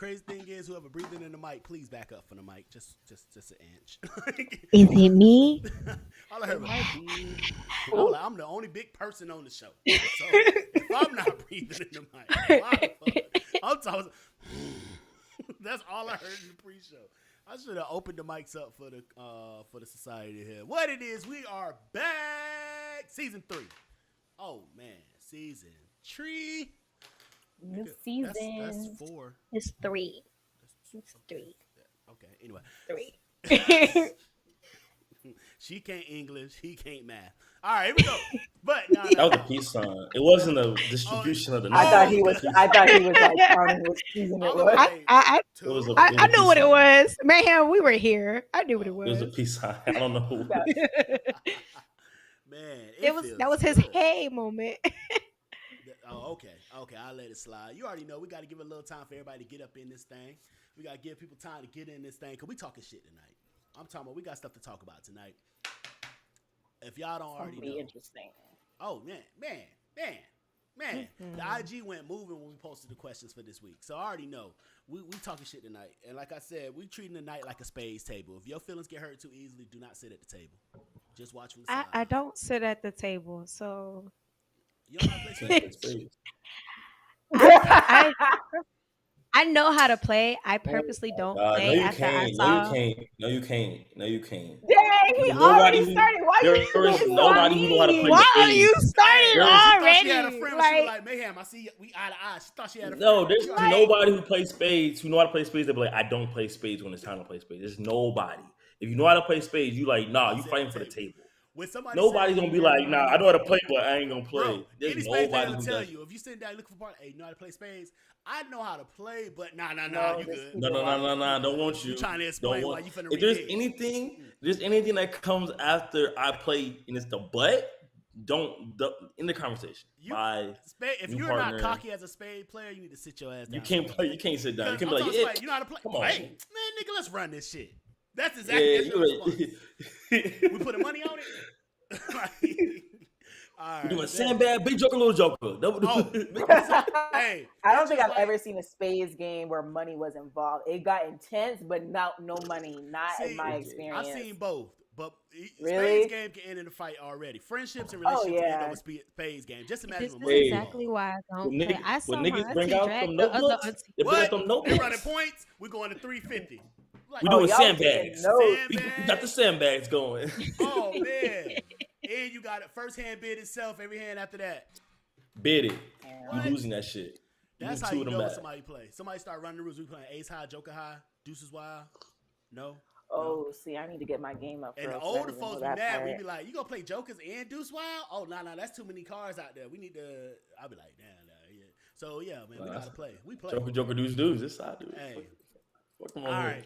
crazy thing is, whoever breathing in the mic, please back up from the mic, just an inch. Is it me? All I heard It was, might be. I was like, I'm the only big person on the show. So if I'm not breathing in the mic, why the fuck? I'm talking. That's all I heard in the pre-show. I should have opened the mics up for the society here. What it is, we are back. Season 3. Oh man, season 3. New season. That's 4. It's 3. It's 3. Okay. Anyway, 3. she can't English. He can't math. All right, here we go. But that was a peace sign. It wasn't a distribution of the. I thought he was like counting what season it was. I knew what it was. Mayhem, we were here. I knew what it was. It was a peace sign. I don't know. Man, that was his hey moment. Oh, okay. I'll let it slide. You already know we got to give a little time for everybody to get up in this thing. We got to give people time to get in this thing because we talking shit tonight. I'm talking about we got stuff to talk about tonight. If y'all don't already know. Interesting. Oh, man. Mm-hmm. The IG went moving when we posted the questions for this week. So I already know. We talking shit tonight. And like I said, we treating the night like a spades table. If your feelings get hurt too easily, do not sit at the table. Just watch from the side. I don't sit at the table, so... You don't know how to play spades? I know how to play. I purposely don't play. No, you can't. Dang, he already started. Why there is nobody who know how to play Why spades. are you starting already? She had a friend like Mayhem. I see we eye to eye. She thought she had a friend. No, there's nobody who plays spades who know how to play spades. They be like, I don't play spades when it's time to play spades. There's nobody. If you know how to play spades, you like, nah, you fighting for the table. Nobody's gonna be like, nah, I know how to play, but I ain't gonna play. Bro, there's nobody who tell you if you sitting down looking for partner, hey, you know how to play spades? I know how to play, but nah, you good. No, don't want you. You trying to explain why you finna If there's anything that comes after I play and it's the butt, don't in the conversation. If you're not cocky as a spade player, you need to sit your ass down. You can't play. You can't sit down. You can be like, you know how to play. Come on, hey, man, nigga, let's run this shit. That's exactly we putting money on it. All right, we doing sandbag, big joker, little joker. Hey, I don't think I've ever seen a spades game where money was involved. It got intense, but no money. Not in my experience. I've seen both, but really? spades game can end in a fight already. Friendships and relationships can end up with spades game. Just imagine. This is exactly why I don't play. I saw my bring out some notebooks. We're running points. We're going to 350. We're doing sandbags. We got the sandbags going. Oh man! And you got it. First hand bid itself. Every hand after that. Bid it. You losing that shit. That's how you know when somebody play. Somebody start running the rules. We playing ace high, joker high, deuces wild. No. Oh, see, I need to get my game up. And the older folks be mad. We be like, you gonna play jokers and deuce wild? Oh, no, that's too many cards out there. We need to. I'll be like, damn, yeah. So yeah, man, we gotta play. We play. Joker, deuce. This side, dude. Hey. All right,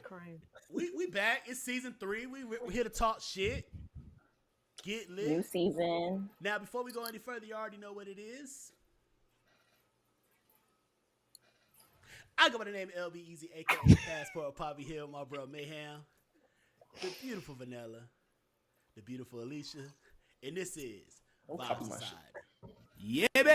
we back. It's season 3. We're here to talk shit. Get lit. New season. Now, before we go any further, you already know what it is. I go by the name LB Easy, aka Passport Poppy Hill, my bro Mayhem, the beautiful Vanilla, the beautiful Alicia, and this is Vibes Aside. Yeah, baby.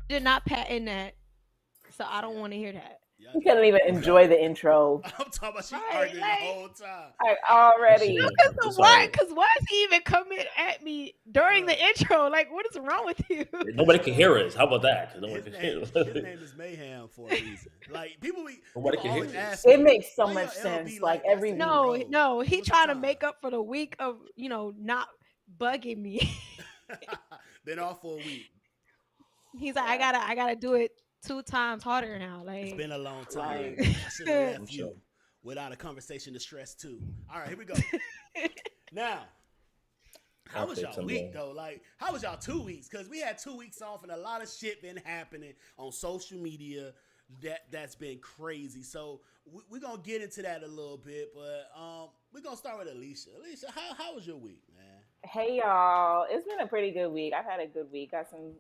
Did not patent that, so I don't want to hear that. You couldn't even enjoy the intro. I'm talking about she arguing the whole time. Already. Because why is he even coming at me during the intro? Like, what is wrong with you? Nobody can hear us. How about that? His name is Mayhem for a reason. Like, people nobody can hear us. It makes so much sense. Like every no, he trying to make up for the week of not bugging me. Been off for a week. He's like, I gotta do it 2 times harder now. Like, it's been a long time. I should have left you without a conversation to stress too. All right, here we go. Now, how was y'all week though? Like, how was y'all 2 weeks? Because we had 2 weeks off and a lot of shit been happening on social media. that's been crazy. So we're gonna get into that a little bit, but we're gonna start with Alicia. Alicia, how was your week, man? Hey y'all, it's been a pretty good week. I've had a good week. Got some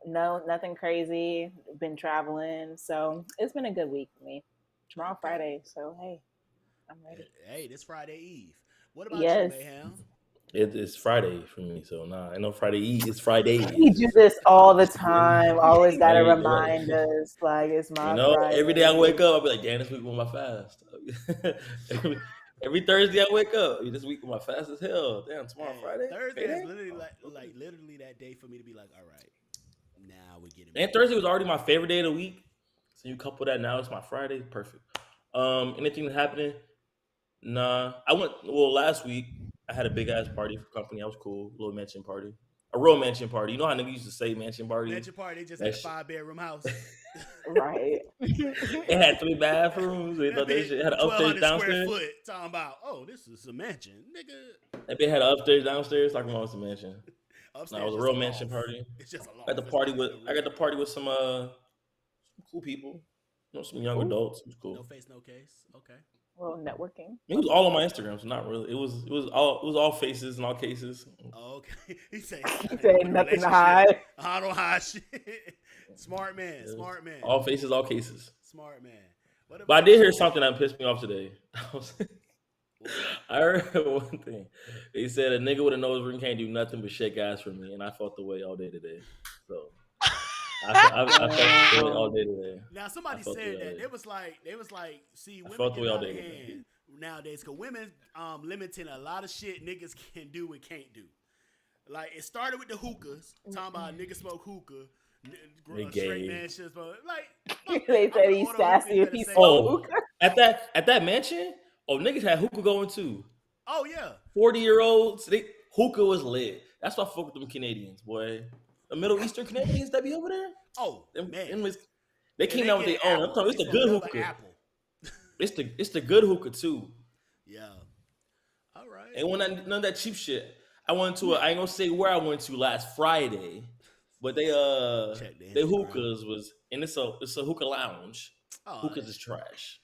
nothing crazy. Been traveling, so it's been a good week for me. Tomorrow Okay. Friday, so hey, I'm ready. Hey, this Friday Eve. What about you, Yes, Mayhem? It's Friday for me, so nah, I know Friday Eve. It's Friday. we do this all the time. Always gotta Hey, remind us like it's you my know, every day I Friday. wake up, I'll be like, damn, this week was my fast. every Thursday I wake up, this week was my fast as hell. Damn, tomorrow Hey, Friday. Thursday is Payday? literally Okay. literally that day for me to be like, all right, now we're getting And moving. Thursday was already my favorite day of the week. So you couple that now, it's my Friday. Perfect. Anything happening? Nah. Last week I had a big ass party for company. That was cool. Little mansion party. A real mansion party. You know how niggas used to say mansion party? Mansion party, they just had That a shit. 5-bedroom house. Right. It had 3 bathrooms. They That thought that bitch, shit had an upstairs 1,200 square downstairs. foot. Talking about, oh, this is a mansion, nigga. That bitch had an upstairs downstairs. Talking about it's a mansion. No, it Upstairs was a just a real mansion loft. party. It's just a I got loft. the It's party not with even a I got room. the party with some cool people. Some young Ooh, adults. It was No cool. face, no case. Okay. well, networking. It Love was it. all on my Instagram, so not really. It was all faces in all cases. Oh, okay. He say, He said nothing to relationship. hide. I don't hide shit. Smart man. It was Smart man. all faces, all cases. Smart man. What But I about did hear you? something that pissed me off today. What? I heard one thing. They said a nigga with a nose ring can't do nothing but shake ass for me, and I felt the way all day today. So I felt the way all Damn. day today. Now I somebody felt the way said all that day. they was like, see, I women felt the way getting all out of day today. hand nowadays because women limiting a lot of shit niggas can do and can't do. Like it started with the hookahs, talking about niggas smoke hookah, They straight gay. man shit smoke. Like fuck that. They I'm said gonna he's order a hookah. sassy You if better he say smoke no. Oh, hookah. at that mansion, niggas had hookah going too. Oh yeah. 40-year-olds, hookah was lit. That's why I fuck with them Canadians, boy. The Middle Eastern Canadians that be over there. Oh Them, man. them they And came they down with get their an own. I'm apple. talking, They it's the smoke good nothing but hookah. apple. It's the good hookah too. Yeah. All right. And none of that cheap shit. I went to I ain't gonna say where I went to last Friday, but Check the they Instagram. hookahs was and it's a hookah lounge. Oh, Hookahs is trash.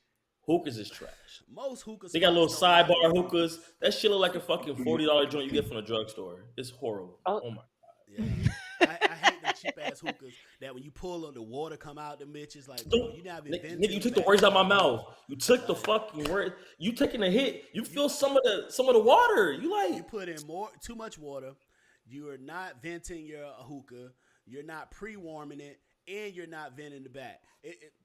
Hookahs is trash. most hookah They got little spots don't know how to sidebar do hookahs. That shit look like a fucking $40 joint you get from the drugstore. It's horrible. Oh, Oh my. Yeah. I hate them cheap ass hookahs that when you pull them, the water come out the bitches. Like, bro, you not even Nigga, venting you the took the back words out end. my mouth. You took the Like, fucking word. You taking a hit. You feel some of the water. You you like put in too much water. You are not venting your hookah. You're not pre-warming it, and you're not venting the back.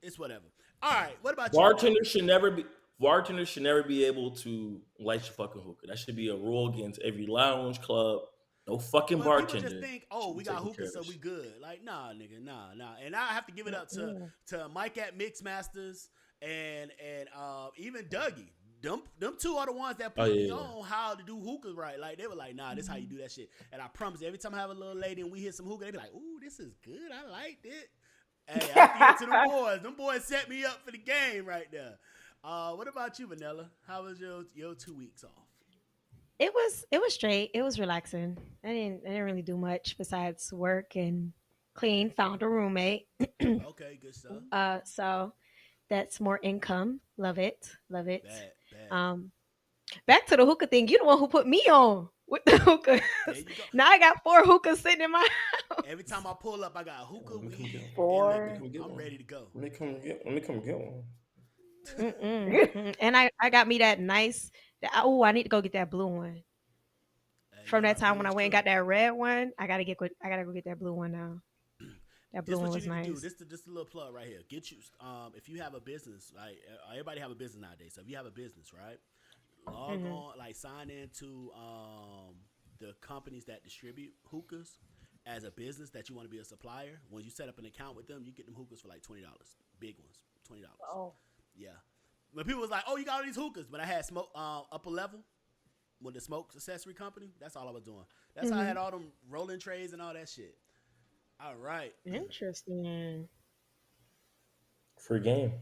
It's whatever. All right. What about you, Nella? bartenders should never be able to light your fucking hookah. That should be a rule against every lounge, club. No fucking But people bartender just think, oh, should be we got taking care hookah, of so this we shit. good. Like, nah, nigga, nah. And I have to give it up to Mike at Mixmasters and even Dougie. Them two are the ones that Oh put me yeah. on how to do hookah right. Like they were like, nah, this is how you do that shit. And I promise, every time I have a little lady and we hit some hookah, they be like, ooh, this is good. I liked it. Hey, I give it to them boys. Them boys set me up for the game right there. What about you, Vanilla? How was your 2 weeks off? It was straight. It was relaxing. I didn't really do much besides work and clean. Found a roommate. Okay, good stuff. So that's more income. Love it. Love it. Bad. Um, back to the hookah thing. You the one who put me on with the hookah. There you go. Now I got 4 hookahs sitting in my house. Every time I pull up, I got hookah, Let me come weed, get and four. liquor. I'm ready to go. Let me come get one. And I got me that nice. Oh, I need to go get that blue one. From that time when I Yours went and truly. got that red one, I gotta go get that blue one now. That blue This one what you was need to do. nice. This a little plug right here. Get you if you have a business, like everybody have a business nowadays. So if you have a business, right, log on, like sign into the companies that distribute hookahs as a business that you want to be a supplier. When you set up an account with them, you get them hookahs for like $20, big ones, $20. Oh, Yeah. When people was like, "Oh, you got all these hookahs," but I had smoke upper level with the smoke accessory company. That's all I was doing. That's how I had all them rolling trays and all that shit. All right. Interesting. Free game.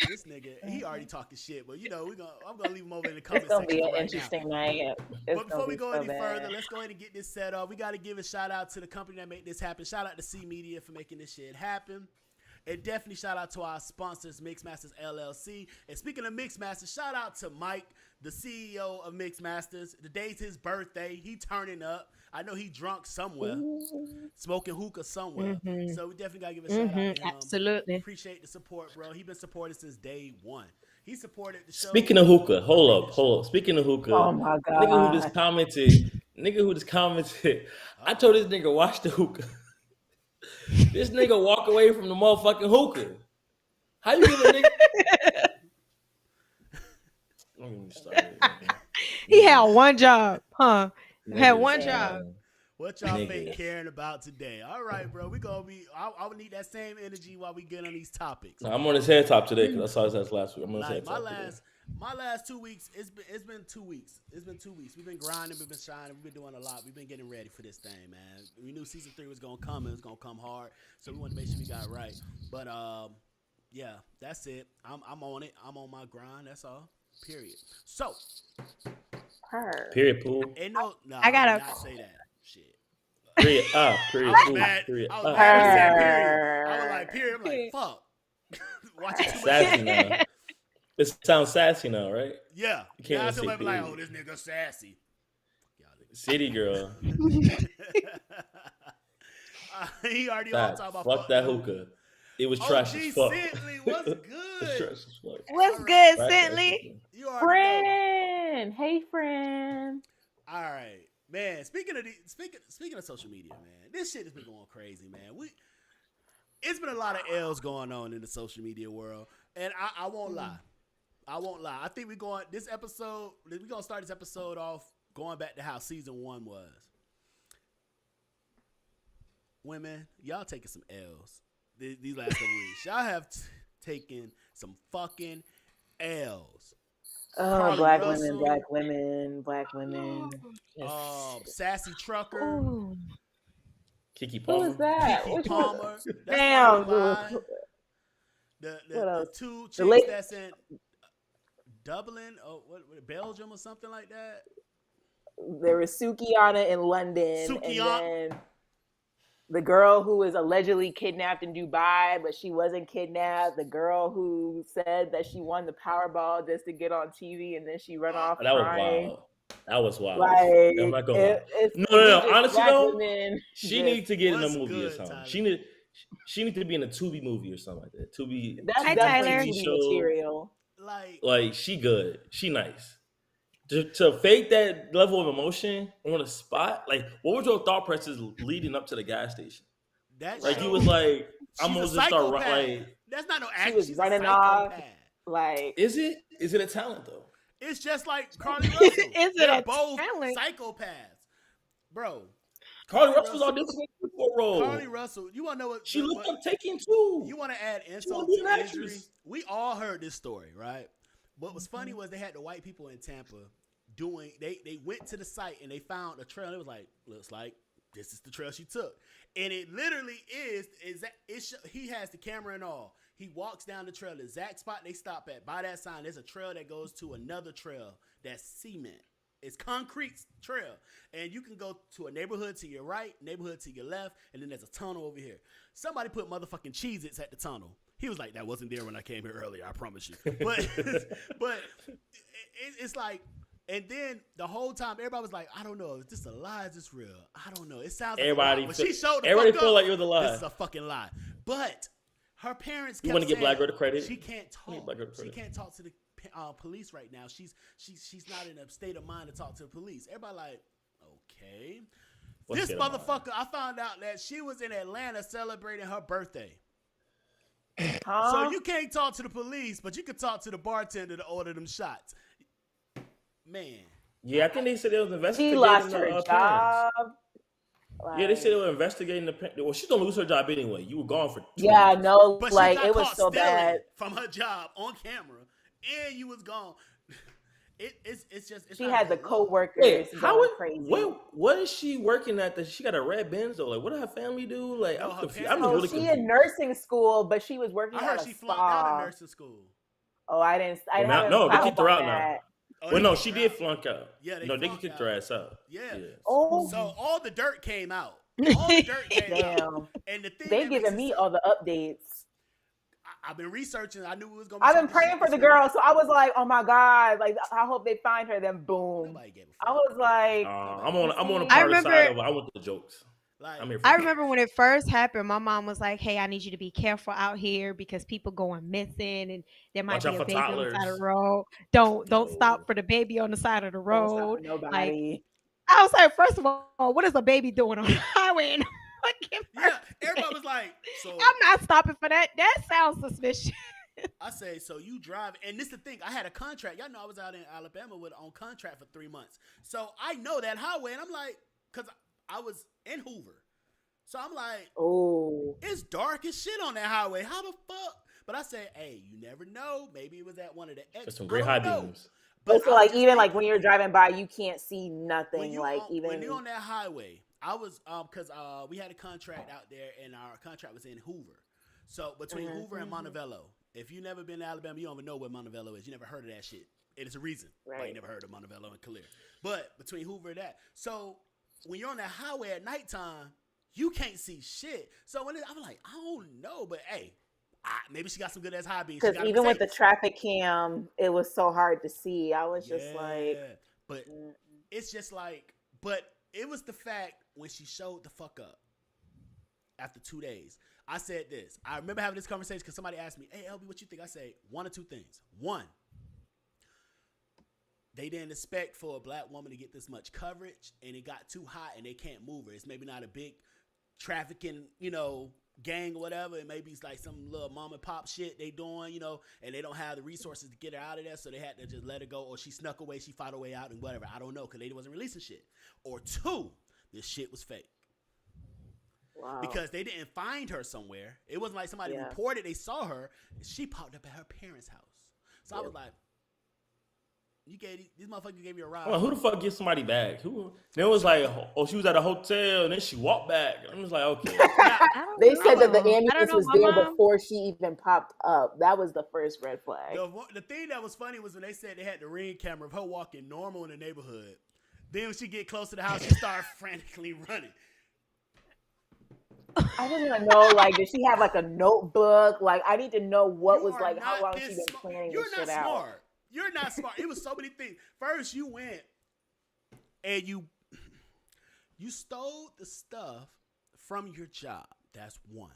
This nigga, he already talking shit, but I'm gonna leave him over in the it's comment gonna be section an for right now. interesting night. It's But before gonna we be go so any further, bad. let's go ahead and get this set up. We got to give a shout out to the company that made this happen. Shout out to C Media for making this shit happen. And definitely shout out to our sponsors, Mixmasters LLC. And speaking of Mixmasters, shout out to Mike, the CEO of Mixmasters. Today's his birthday. He turning up. I know he drunk somewhere, smoking hookah somewhere. So we definitely got to give a shout out to him. Absolutely. Appreciate the support, bro. He's been supporting since day one. He supported the show. Speaking of hookah, hold up. Speaking of hookah, Oh my God. nigga who just commented, I told this nigga watch the hookah. This nigga walk away from the motherfucking hookah. How you give a nigga? Don't get me started. He had one job, huh? Had one job. What y'all think caring about today? All right, bro. We gonna be. I would need that same energy while we get on these topics. No, I'm on his head top today because I saw his ass last week. I'm on his head top today. My last 2 weeks, it's been 2 weeks. It's been 2 weeks. We've been grinding, we've been shining, we've been doing a lot. We've been getting ready for this thing, man. We knew season 3 was gonna come. It was gonna come hard, so we wanted to make sure we got it right. But yeah, that's it. I'm on it. I'm on my grind. That's all. Period. So. Period. Pool. No, I gotta not say that. Shit. Period. Period. I was mad. Period. I was mad. Period. I was like, period. I'm like, fuck. Watch it too sassy now. It sounds sassy now, right? Yeah. You can't now say somebody be like, oh, this nigga sassy. City girl. He already on talking about fuck that hookah. It was trash as fuck. Bentley, what's good? What's good, Bentley? Friend. Hey, friend. All right. Man, speaking of social media, man, this shit has been going crazy, man. It's been a lot of L's going on in the social media world, and I won't lie. I think we're going to start this episode off going back to how season 1 was. Women, y'all taking some L's these last couple weeks. Y'all have taken some fucking L's. Oh, black women. Sassy Trucker. Ooh. Kiki Palmer. Who is that? Kiki Palmer. Damn. The 2 chicks that's in Dublin, Belgium or something like that. There was Sukiana in London, and then the girl who was allegedly kidnapped in Dubai, but she wasn't kidnapped. The girl who said that she won the Powerball just to get on TV, and then she run off crying. That was wild. Like, I'm not gonna lie. No. Honestly though, she needs to get in a movie or something. Tyler? She need to be in a Tubi movie or something like that. Tubi. That's definitely Tubi material. Like she good. She nice. To fake that level of emotion on a spot, like what was your thought process leading up to the gas station? You was like, I'm gonna just start running. That's not no action. She was running off. Like, is it a talent though? It's just like Carly Russell. They're both talent? Psychopaths, bro. Carly Russell auditioning for a role. Carly Russell, you want to know what she looked like taking too? You want to add insult to injury? We all heard this story, right? What was funny was they had the white people in Tampa doing. They went to the site and they found a trail. It was like, looks like this is the trail she took, and it literally is. He has the camera and all. He walks down the trail. The exact spot they stop at, by that sign, there's a trail that goes to another trail that's cement. It's concrete trail. And you can go to a neighborhood to your right, neighborhood to your left, and then there's a tunnel over here. Somebody put motherfucking Cheez-Its at the tunnel. He was like, that wasn't there when I came here earlier, I promise you. But it's like, and then the whole time, everybody was like, I don't know, is this a lie? Is this real? I don't know. It sounds like everybody. When she showed the everybody fuck feel up, like it was a lie. This is a fucking lie. But her parents kept you want to give saying, Black Girl the credit? She can't talk. She can't talk to the police right now. She's not in a state of mind to talk to the police. Everybody like, okay. This motherfucker, I found out that she was in Atlanta celebrating her birthday. So you can't talk to the police, but you can talk to the bartender to order them shots. Man. Yeah, I think they said they was investigating. She lost her job. Yeah, they said they were investigating the. Well, she's gonna lose her job anyway. You were gone for 2 yeah, months. no, but like it was so bad from her job on camera, and you was gone. It's just she had the coworkers going crazy. What is she working at? That she got a red Benz though? Like, what did her family do? Like, I'm confused. I'm really confused. She in nursing school, but she was working. I heard she flunked out of nursing school. Oh, I didn't. No, they kicked her out now. Oh, well, no, she did flunk out. Yeah, they kicked her ass out. Yeah. Oh, so all the dirt came out. All the dirt came out. And the thing they giving me all the updates. I've been researching. I knew it was gonna. I've been praying for the girl, so I was like, "Oh my god! Like, I hope they find her." Then boom, Nobody gave a fuck. I was like, I'm on a part of the side of I want the jokes. Like, I'm here for I remember when it first happened, my mom was like, "Hey, I need you to be careful out here because people going missing and there might Watch be out a for baby on the side of toddlers. the road. Don't No. stop for the baby on the side of the "Don't stop road." for nobody." Like, I was like, first of all, what is a baby doing on the highway? And yeah, everybody was like, "So I'm not stopping for that. That sounds suspicious. I say, so you drive, and this is the thing. I had a contract. Y'all know I was out in Alabama on contract for 3 months, so I know that highway, and I'm like, because I was in Hoover, so I'm like, oh, it's dark as shit on that highway. How the fuck? But I say, hey, you never know. Maybe it was at one of the exits. There's some great high beams. But so like even like when you're driving by, you can't see nothing. When you're on that highway, I was because we had a contract out there, and our contract was in Hoover. So between Hoover and Montevallo, if you never been to Alabama, you don't even know where Montevallo is. You never heard of that shit. It is a reason why you never heard of Montevallo and Calais. But between Hoover and that, so when you're on that highway at nighttime, you can't see shit. So when I'm like, I don't know, but hey, maybe she got some good ass high beams. Because even with the traffic cam, it was so hard to see. I was just like, but it's just like, but it was the fact when she showed the fuck up after 2 days. I said this. I remember having this conversation because somebody asked me, "Hey, LB, what you think?" I say one or two things. One, they didn't expect for a black woman to get this much coverage, and it got too hot, and they can't move her. It's maybe not a big trafficking, gang or whatever. It maybe it's like some little mom and pop shit they doing, and they don't have the resources to get her out of there, so they had to just let her go, or she snuck away, she fought her way out, and whatever. I don't know, because they wasn't releasing shit. Or two, this shit was fake. wow. Because they didn't find her somewhere. It wasn't like somebody reported they saw her. She popped up at her parents' house. So I was like, these motherfuckers gave you a ride. Well, who the fuck gets somebody back? Who? Then it was like, she was at a hotel and then she walked back. I'm just like, okay. They said that the ambulance was there before she even popped up. That was the first red flag. The thing that was funny was when they said they had the Ring camera of her walking normal in the neighborhood. Then when she get close to the house, she started frantically running. I just want to know, like, did she have like a notebook? Like, I need to know what was like, how long she been planning this shit out. Smart. You're not smart. It was so many things. First, you went and you stole the stuff from your job. That's one.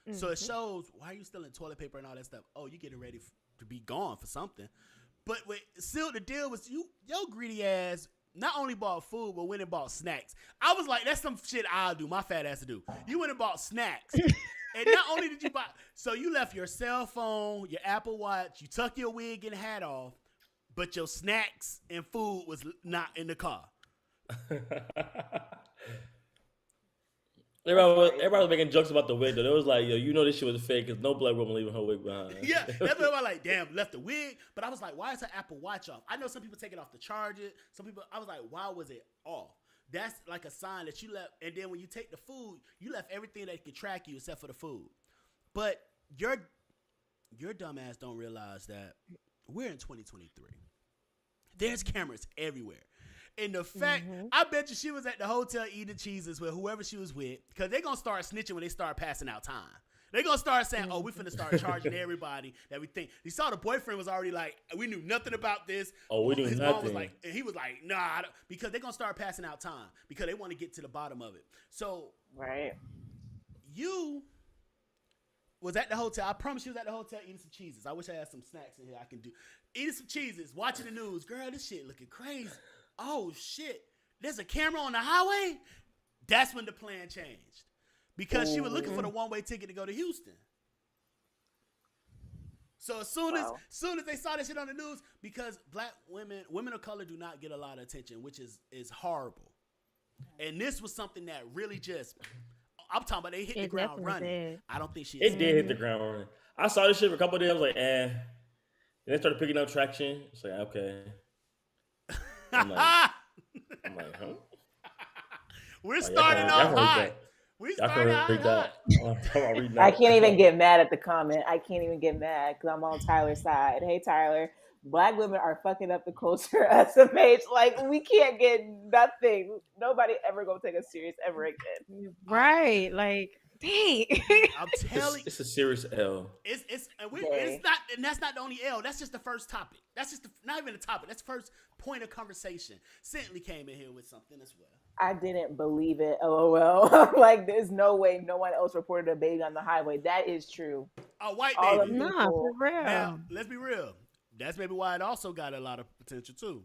Mm-hmm. So it shows why are you stealing toilet paper and all that stuff. Oh, you getting ready to be gone for something. But still, the deal was your greedy ass not only bought food, but went and bought snacks. I was like, that's some shit I'll do. My fat ass to do. You went and bought snacks. And not only did you buy, so you left your cell phone, your Apple Watch, you tuck your wig and hat off, but your snacks and food was not in the car. Everybody was making jokes about the wig, though. It was like, yo, this shit was fake because no black woman leaving her wig behind. Yeah, that's what I was like, damn, left the wig. But I was like, why is her Apple Watch off? I know some people take it off to charge it. Some people, I was like, why was it off? That's like a sign that you left. And then when you take the food, you left everything that could track you except for the food. But your dumb ass don't realize that we're in 2023. There's cameras everywhere. And the fact, I bet you she was at the hotel eating cheeses with whoever she was with, because they're going to start snitching when they start passing out time. They're going to start saying, oh, we finna start charging everybody that we think. You saw the boyfriend was already like, we knew nothing about this. Oh, we knew His nothing. mom was like, and he was like, nah, because they're going to start passing out time because they want to get to the bottom of it. So, you was at the hotel. I promise you was at the hotel eating some cheeses. I wish I had some snacks in here I can do. Eating some cheeses, watching the news. Girl, this shit looking crazy. Oh, shit. There's a camera on the highway? That's when the plan changed. Because she was looking for the one-way ticket to go to Houston. So as soon as they saw that shit on the news, because black women of color do not get a lot of attention, which is horrible. And this was something that really just, I'm talking about they hit the ground running. Did. I don't think It did hit the ground running. I saw this shit for a couple of days. I was like, And they started picking up traction. It's like, okay. I'm like, huh? We're starting off hot. We started off hot. I can't even get mad at the comment. I can't even get mad because I'm on Tyler's side. Hey, Tyler, black women are fucking up the culture SMH. Like, we can't get nothing. Nobody ever gonna take us serious ever again. Right. Like, Dang. I'm telling it's a serious L. it's not, and that's not the only L. That's just the first topic. That's just not even a topic. That's the first point of conversation. Cently came in here with something as well. I didn't believe it. LOL. Like, there's no way no one else reported a baby on the highway. That is true. A white All baby. of Nah, for people. real. Now, let's be real. That's maybe why it also got a lot of potential too.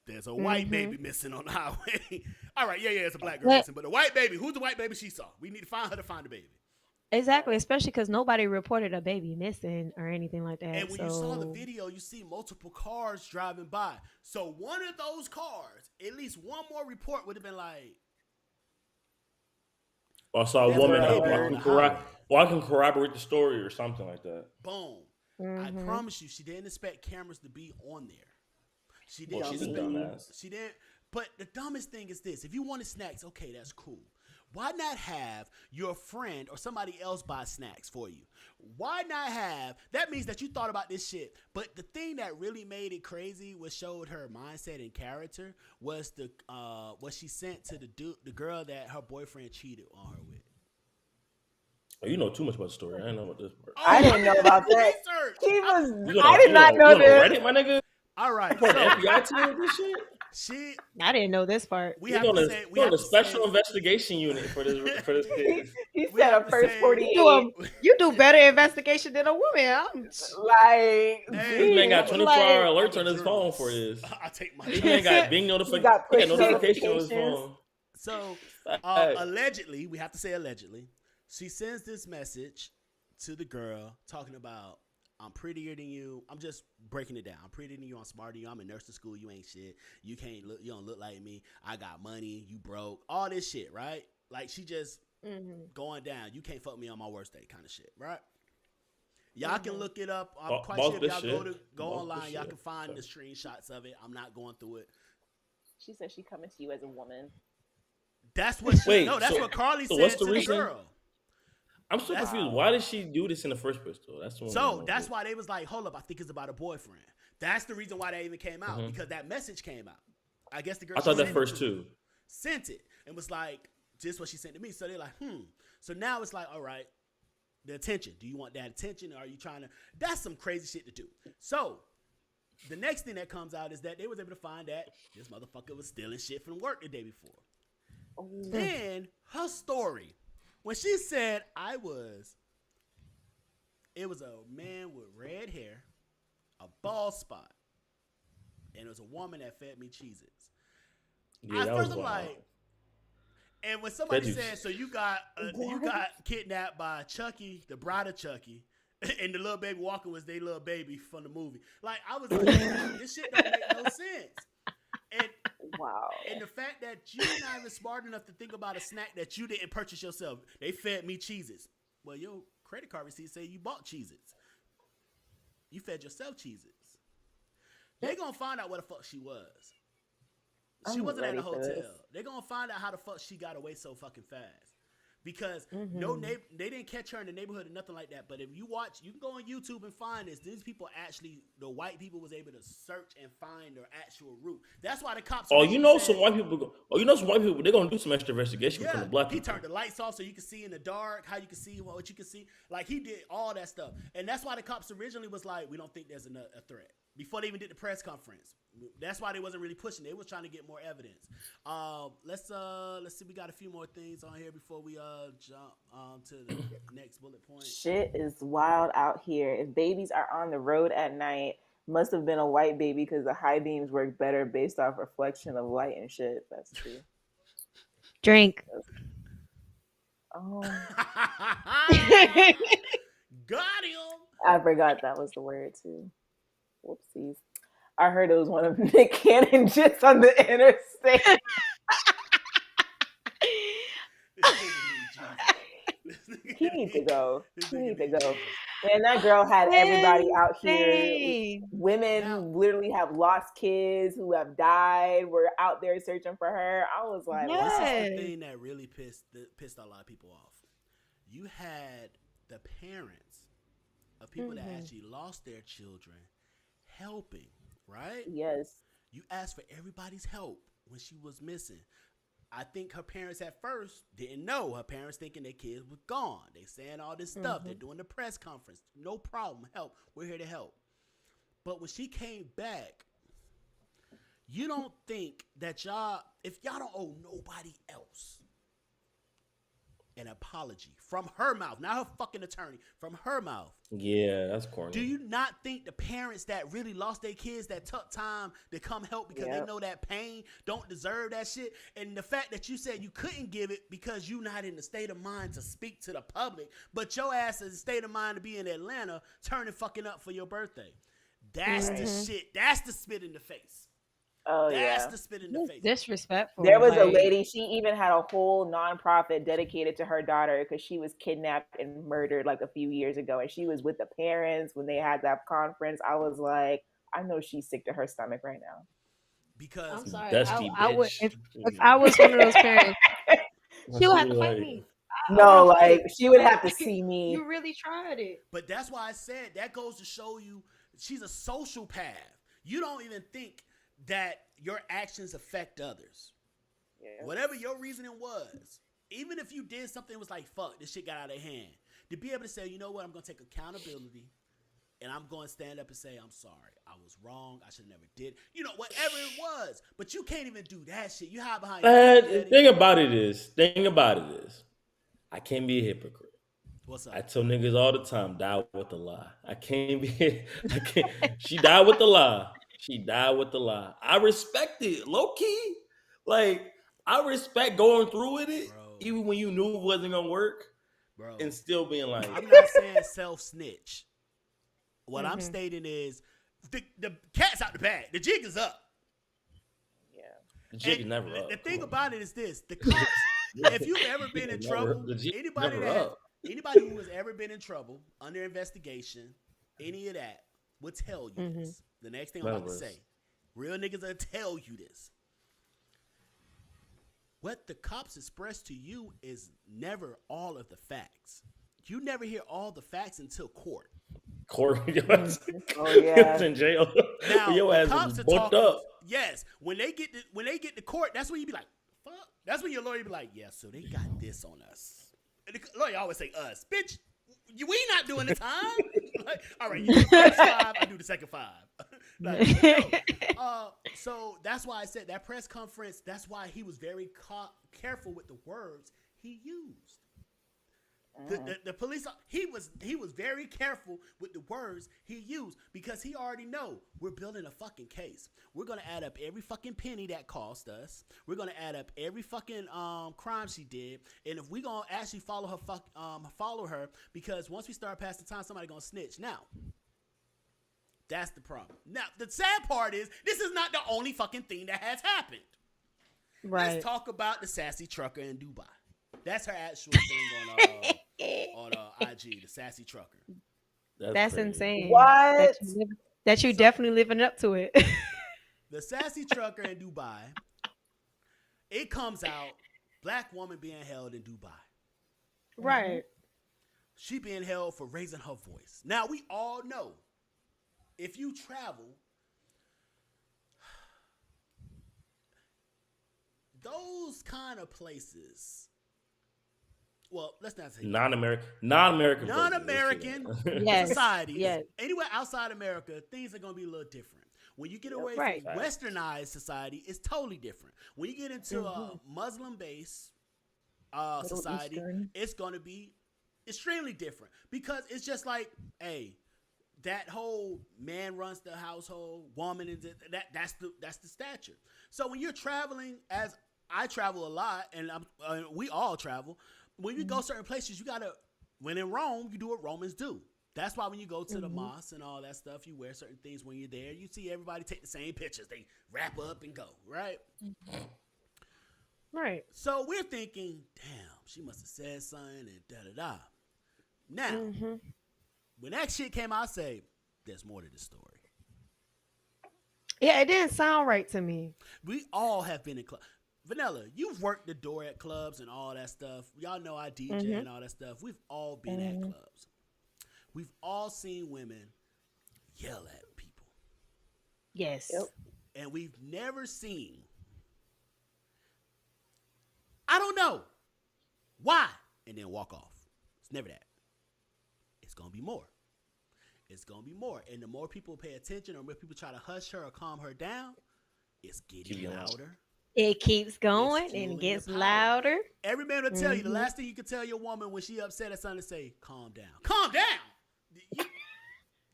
There's a white baby missing on the highway. All right, yeah, it's a black girl missing, but the white baby, who's the white baby she saw? We need to find her to find the baby. Exactly, especially because nobody reported a baby missing or anything like that. And when you saw the video, you see multiple cars driving by. So one of those cars, at least one more report would have been like, Or I saw a woman, I can corroborate the story or something like that. boom. I promise you, she didn't expect cameras to be on there. She didn't. Well, she's a dumbass. She didn't. But the dumbest thing is this: if you wanted snacks, okay, that's cool. Why not have your friend or somebody else buy snacks for you? Why not have? That means that you thought about this shit. But the thing that really made it crazy, what showed her mindset and character, was the what she sent to the girl that her boyfriend cheated on her with. Oh, you know too much about the story. I didn't know about this part. I didn't know about that. Research. I did not know this. Reddit, my nigga. All right, So, FBI team this shit. I didn't know this part. We have to say we have a to special say, investigation unit for this case. He said a first 48. You do better investigation than a woman. Like, This man got 24-hour alerts on his phone for this. I take my. This man got Bing notification on his phone. So allegedly, we have to say allegedly, she sends this message to the girl talking about, I'm prettier than you. I'm just breaking it down. I'm prettier than you. I'm smarter than you. I'm in nursing school. You ain't shit. You can't look. You don't look like me. I got money. You broke. All this shit, right? Like she just going down. You can't fuck me on my worst day, kind of shit, right? Y'all can look it up. I'm quite sure if y'all go online, y'all can find the screenshots of it. I'm not going through it. She said she coming to you as a woman. That's what. That's what Carly said to the girl. I'm so confused. Why did she do this in the first place, though? That's why they was like, hold up, I think it's about a boyfriend. That's the reason why that even came out, because that message came out. I guess the girl. I thought that first too. Sent it and was like, just what she sent to me. So they're like, So now it's like, all right, the attention. Do you want that attention? Or are you trying to? That's some crazy shit to do. So the next thing that comes out is that they was able to find that this motherfucker was stealing shit from work the day before. Then her story. When she said it was a man with red hair, a bald spot, and it was a woman that fed me Cheez-Its. Yeah, I first I'm like, and when somebody said, so you got kidnapped by Chucky, the bride of Chucky, and the little baby walking was their little baby from the movie. Like, I was like, this shit don't make no sense. And wow. And the fact that you're not even smart enough to think about a snack that you didn't purchase yourself. They fed me Cheez-Its. Well, your credit card receipt say you bought Cheez-Its. You fed yourself Cheez-Its. They gonna find out where the fuck she was. She wasn't at a hotel. They gonna find out how the fuck she got away so fucking fast. Because they didn't catch her in the neighborhood or nothing like that. But if you watch, you can go on YouTube and find this. These people actually, the white people was able to search and find their actual route. That's why the cops. Some white people. They're gonna do some extra investigation from the black people. He turned the lights off so you can see in the dark. How you can see what you can see. Like he did all that stuff, and that's why the cops originally was like, we don't think there's a threat. Before they even did the press conference. That's why they wasn't really pushing. They was trying to get more evidence. Let's see. We got a few more things on here before we jump to the next bullet point. Shit is wild out here. If babies are on the road at night, must have been a white baby because the high beams work better based off reflection of light and shit. That's true. Drink. Oh. Got him. I forgot that was the word too. Whoopsies. I heard it was one of Nick Cannon just on the interstate. He needs to go. And that girl had everybody out here. Women who literally have lost kids, who have died, were out there searching for her. I was like, This is the thing that really pissed a lot of people off. You had the parents of people that actually lost their children helping, right? Yes. You asked for everybody's help when she was missing. I think her parents at first didn't know. Her parents thinking their kids was gone. They saying all this stuff. They're doing the press conference. No problem. Help. We're here to help. But when she came back, you don't think that if y'all don't owe nobody else an apology from her mouth, not her fucking attorney, from her mouth. Yeah, that's corny. Do you not think the parents that really lost their kids that took time to come help because they know that pain don't deserve that shit? And the fact that you said you couldn't give it because you're not in the state of mind to speak to the public, but your ass is in the state of mind to be in Atlanta turning fucking up for your birthday. That's the shit. That's the spit in the face. Oh, That's the spit in the face. Disrespectful. There was a lady, she even had a whole nonprofit dedicated to her daughter because she was kidnapped and murdered like a few years ago. And she was with the parents when they had that conference. I was like, I know she's sick to her stomach right now. Because I'm sorry. Dusty I would, bitch. if I was one of those parents, she would have to fight me. No, like she would have to see me. You really tried it. But that's why I said that goes to show you she's a sociopath. You don't even think that your actions affect others. Yeah. Whatever your reasoning was, even if you did something that was like, fuck, this shit got out of hand, to be able to say, you know what, I'm going to take accountability and I'm going to stand up and say, I'm sorry. I was wrong. I should have never did. You know, whatever it was. But you can't even do that shit. You hide behind the thing about it is, I can't be a hypocrite. What's up? I tell niggas all the time, die with a lie. She died with the lie. She died with the lie. I respect it, low key. Like, I respect going through with it, even when you knew it wasn't gonna work, and still being like, I'm not saying self snitch. What I'm stating is the cat's out the bag. The jig is up. Yeah, the jig is never up. The thing about it is this: the cops. If you've ever been in trouble, anybody who has ever been in trouble under investigation, any of that will tell you this. The next thing I'm about to say, real niggas will tell you this. What the cops express to you is never all of the facts. You never hear all the facts until court. Oh yeah, in jail. Now your the ass cops is are booked talking. up. Yes, when they get to court, that's when you be like, fuck. That's when your lawyer be like, yeah, so they got this on us. And the lawyer always say us, bitch. We not doing the time. Like, all right, you do the first 5, I do the second 5. Like, so that's why I said that press conference. That's why he was very careful with the words he used. The police, he was very careful with the words he used because he already know we're building a fucking case. We're gonna add up every fucking penny that cost us. We're gonna add up every fucking crime she did, and if we gonna actually follow her, because once we start passing time, somebody gonna snitch. Now, that's the problem. Now, the sad part is this is not the only fucking thing that has happened. Right. Let's talk about the sassy trucker in Dubai. That's her actual thing on IG, the sassy trucker. That's insane. What? That you definitely living up to it. The sassy trucker in Dubai. It comes out, black woman being held in Dubai. Right. She being held for raising her voice. Now we all know, if you travel, those kind of places. Well, let's not say non-American yes. societies. Yes. Anywhere outside America, things are going to be a little different. When you get away from westernized society, it's totally different. When you get into a Muslim-based society, it's going to be extremely different because it's just like, hey, that whole man runs the household, woman is that's the stature. So when you're traveling, as I travel a lot, and we all travel. When you go certain places, you gotta. When in Rome, you do what Romans do. That's why when you go to the mosque and all that stuff, you wear certain things when you're there. You see everybody take the same pictures. They wrap up and go, right? Right. So we're thinking, damn, she must have said something and da-da-da. Now, when that shit came out, I say, there's more to the story. Yeah, it didn't sound right to me. We all have been in clubs. Vanilla, you've worked the door at clubs and all that stuff. Y'all know I DJ and all that stuff. We've all been at clubs. We've all seen women yell at people. Yes. And we've never seen I don't know. Why? And then walk off. It's never that. It's going to be more. It's going to be more. And the more people pay attention or more people try to hush her or calm her down, it's getting louder. It keeps going and gets louder. Every man will tell you the last thing you can tell your woman when she upset at something to say, calm down. Calm down.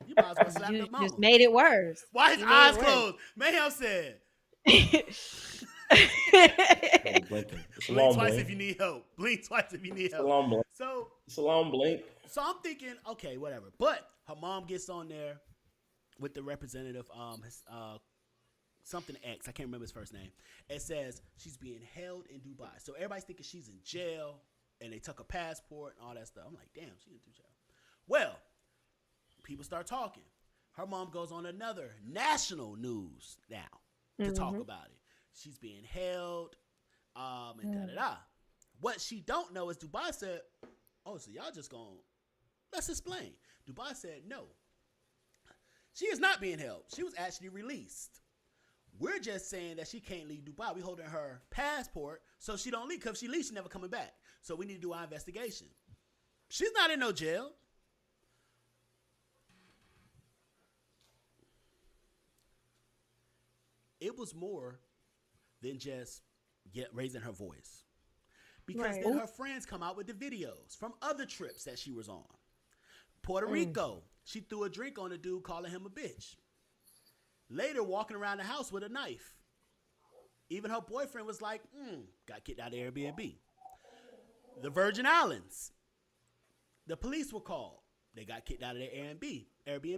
You might as well slap the mama. Just made it worse. Why his eyes closed? Mayhem said. Blink twice if you need help. Blink twice if you need help. It's a long blink. So I'm thinking, okay, whatever. But her mom gets on there with the representative, something X. I can't remember his first name. It says she's being held in Dubai. So everybody's thinking she's in jail, and they took her passport and all that stuff. I'm like, damn, she's in jail. Well, people start talking. Her mom goes on another national news now to talk about it. She's being held, and da-da-da. What she don't know is Dubai said, oh, so y'all just gonna, let's explain. Dubai said, no, she is not being held. She was actually released. We're just saying that she can't leave Dubai. We holding her passport so she don't leave, because if she leaves, she never coming back. So we need to do our investigation. She's not in no jail. It was more than just raising her voice. Because then her friends come out with the videos from other trips that she was on. Puerto Rico, she threw a drink on a dude calling him a bitch. Later, walking around the house with a knife. Even her boyfriend was like, got kicked out of Airbnb. The Virgin Islands, the police were called. They got kicked out of their Airbnb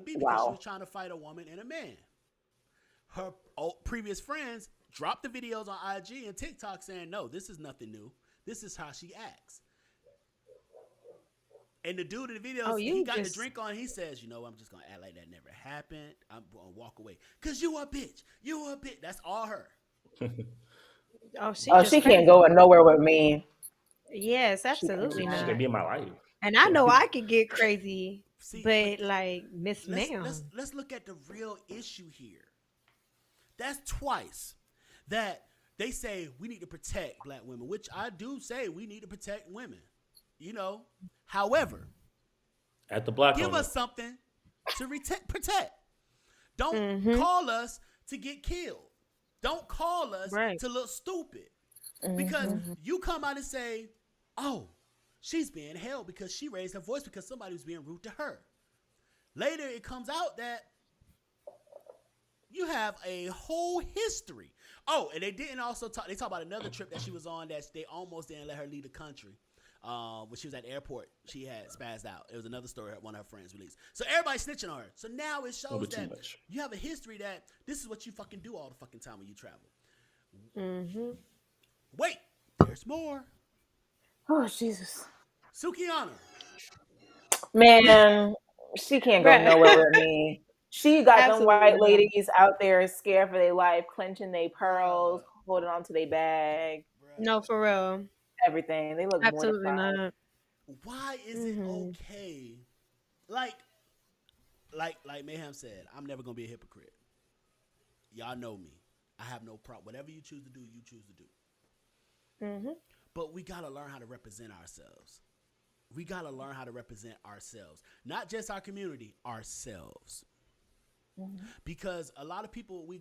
because she was trying to fight a woman and a man. Her previous friends dropped the videos on IG and TikTok saying, no, this is nothing new. This is how she acts. And the dude in the videos, he got the drink on. He says, you know, I'm just going to act like that never happened. I'm going to walk away. Because you a bitch. You a bitch. That's all her. She can't go nowhere with me. Yes, absolutely not. She can be in my life. And I know I could get crazy, but like, Miss Ma'am. Let's look at the real issue here. That's twice that they say we need to protect black women, which I do say we need to protect women. You know, however, at the black give us something to protect. Don't call us to get killed. Don't call us to look stupid. Because you come out and say, oh, she's being held because she raised her voice because somebody was being rude to her. Later, it comes out that you have a whole history. Oh, and they didn't also talk. They talk about another trip that she was on that they almost didn't let her leave the country. When she was at the airport, she had spazzed out. It was another story that one of her friends released. So everybody's snitching on her. So now it shows that you have a history that this is what you fucking do all the fucking time when you travel. Wait, there's more. Oh, Jesus. Sukiana. Man, she can't go nowhere with me. She got them white ladies out there scared for their life, clenching their pearls, holding on to their bag. No, for real. Everything. They look absolutely mortified. Not. Why is it okay? Like Mayhem said, I'm never gonna be a hypocrite. Y'all know me. I have no problem. Whatever you choose to do, you choose to do. But we gotta learn how to represent ourselves. We gotta learn how to represent ourselves, not just our community, ourselves. Because a lot of people, we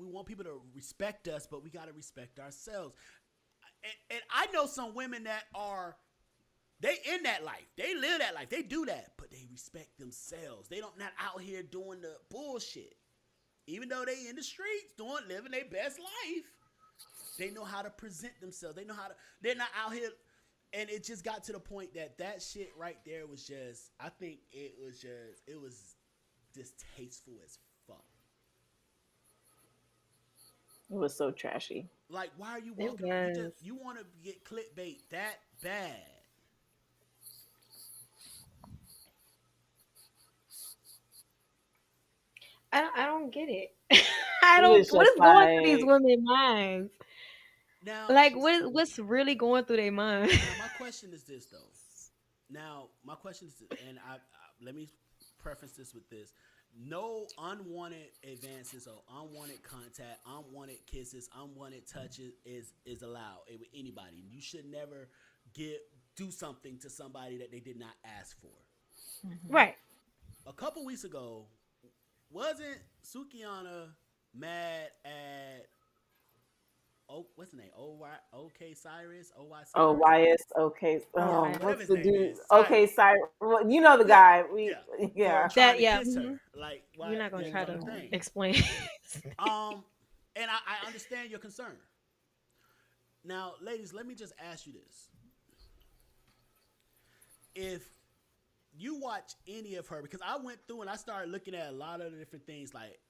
want people to respect us, but we gotta respect ourselves. And I know some women that they in that life. They live that life. They do that, but they respect themselves. They not out here doing the bullshit. Even though they in the streets living their best life, they know how to present themselves. They know how to. They're not out here. And it just got to the point that shit right there was just. I think it was distasteful as fuck. It was so trashy. Like, why are you walking? You want to get clickbait that bad? I don't get it. What is going through these women's minds? Now, like, what's really going through their minds? My question is this, though. And let me preface this with this. no unwanted advances or unwanted contact, unwanted kisses, unwanted touches is allowed with anybody. You should never do something to somebody that they did not ask for. Right. A couple weeks ago, wasn't Sukiana mad at what's his name? OK Cyrus? OY Cyrus? Oh, YS. Okay. Oh, whatever what's his the name dude? is. Okay, Cyrus. Well, you know the guy. For trying to kiss her. Like, why? You're not gonna try to explain. And I understand your concern. Now, ladies, let me just ask you this: if you watch any of her, because I went through and I started looking at a lot of the different things, like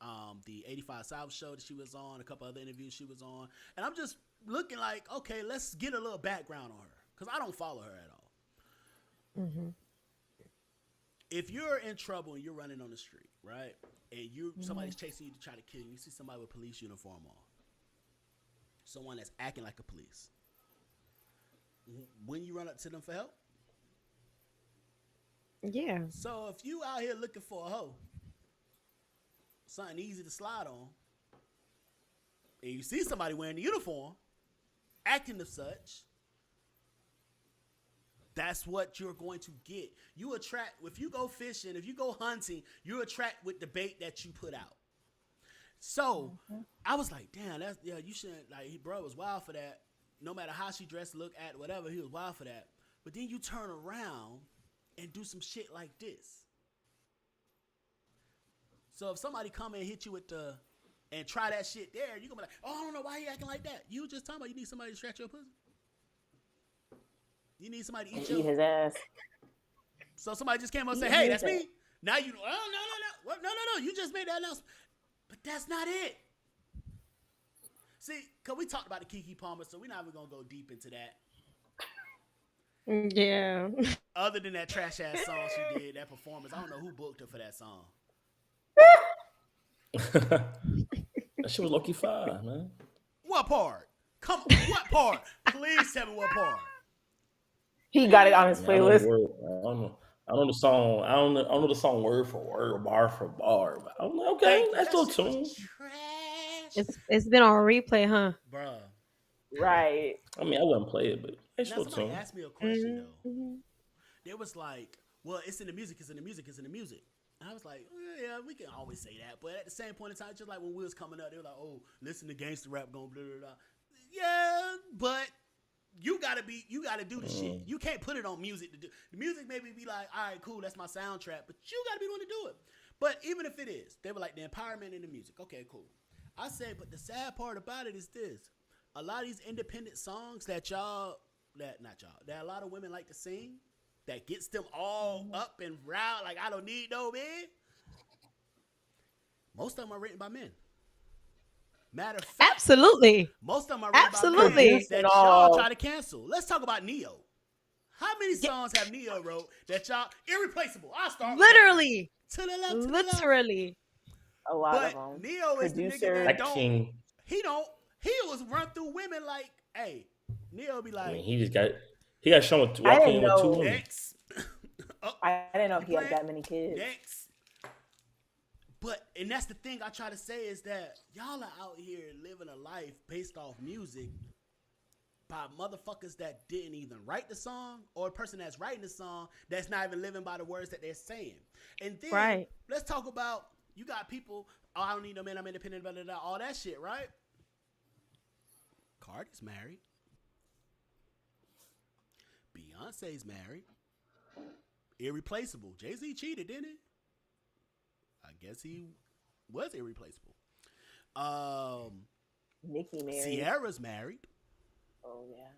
the 85 South show that she was on, a couple other interviews she was on, and I'm just looking like, okay, let's get a little background on her, because I don't follow her at all. Mm-hmm. If you're in trouble and you're running on the street, right, and somebody's chasing you to try to kill you, you see somebody with a police uniform on, someone that's acting like a police, when you run up to them for help? Yeah. So if you out here looking for a hoe, something easy to slide on, and you see somebody wearing the uniform, acting as such, that's what you're going to get. You attract, if you go fishing, if you go hunting, you attract with the bait that you put out. So I was like, damn, you shouldn't, like, bro was wild for that. No matter how she dressed, look at, whatever, he was wild for that. But then you turn around and do some shit like this. So if somebody come and hit you with and try that shit there, you gonna be like, oh, I don't know why he acting like that. You just talking about you need somebody to scratch your pussy. You need somebody to eat his ass. So somebody just came up and said, hey, that's me. Now you know, oh, no. What? No. You just made that announcement. But that's not it. See, because we talked about the Keke Palmer, so we're not even going to go deep into that. Yeah. Other than that trash ass song she did, that performance, I don't know who booked her for that song. That shit was low-key fire, man. What part? What part? Please tell me what part. He got it on his playlist. I don't know. I don't know the song. I don't know the song word for word, bar for bar. But I'm like, okay, that's still tuned. It's been on replay, huh? Bruh. Right. I mean, I wouldn't play it, but it's still somebody tuned. asked me a question though. There was like, well, it's in the music. And I was like, yeah, we can always say that. But at the same point in time, just like when we was coming up, they were like, oh, listen to gangster rap going blah, blah, blah. Yeah, but you gotta do the shit. You can't put it on music to do. The music maybe be like, all right, cool, that's my soundtrack, but you gotta be the one to do it. But even if it is, they were like the empowerment in the music. Okay, cool. I said, but the sad part about it is this. A lot of these independent songs that a lot of women like to sing, that gets them all up and round like I don't need no man. Most of them are written by men. Matter of fact, absolutely. Most of them are written by men that y'all try to cancel. Let's talk about Neo. How many songs have Neo wrote that y'all irreplaceable? I'll start literally to the left. Literally. A lot of them. Neo is the nigga that don't. He was run through women like, hey, Neo be like. I mean, he got shown walking with 2 women. I didn't know he had that many kids. Next. And that's the thing I try to say is that y'all are out here living a life based off music by motherfuckers that didn't even write the song, or a person that's writing the song that's not even living by the words that they're saying. And then let's talk about, you got people, oh, I don't need no man, I'm independent, blah, blah, blah, all that shit, right? Cardi's married. Beyonce's married. Irreplaceable. Jay-Z cheated, didn't he? I guess he was irreplaceable. Nicki married. Ciara's married. Oh yeah.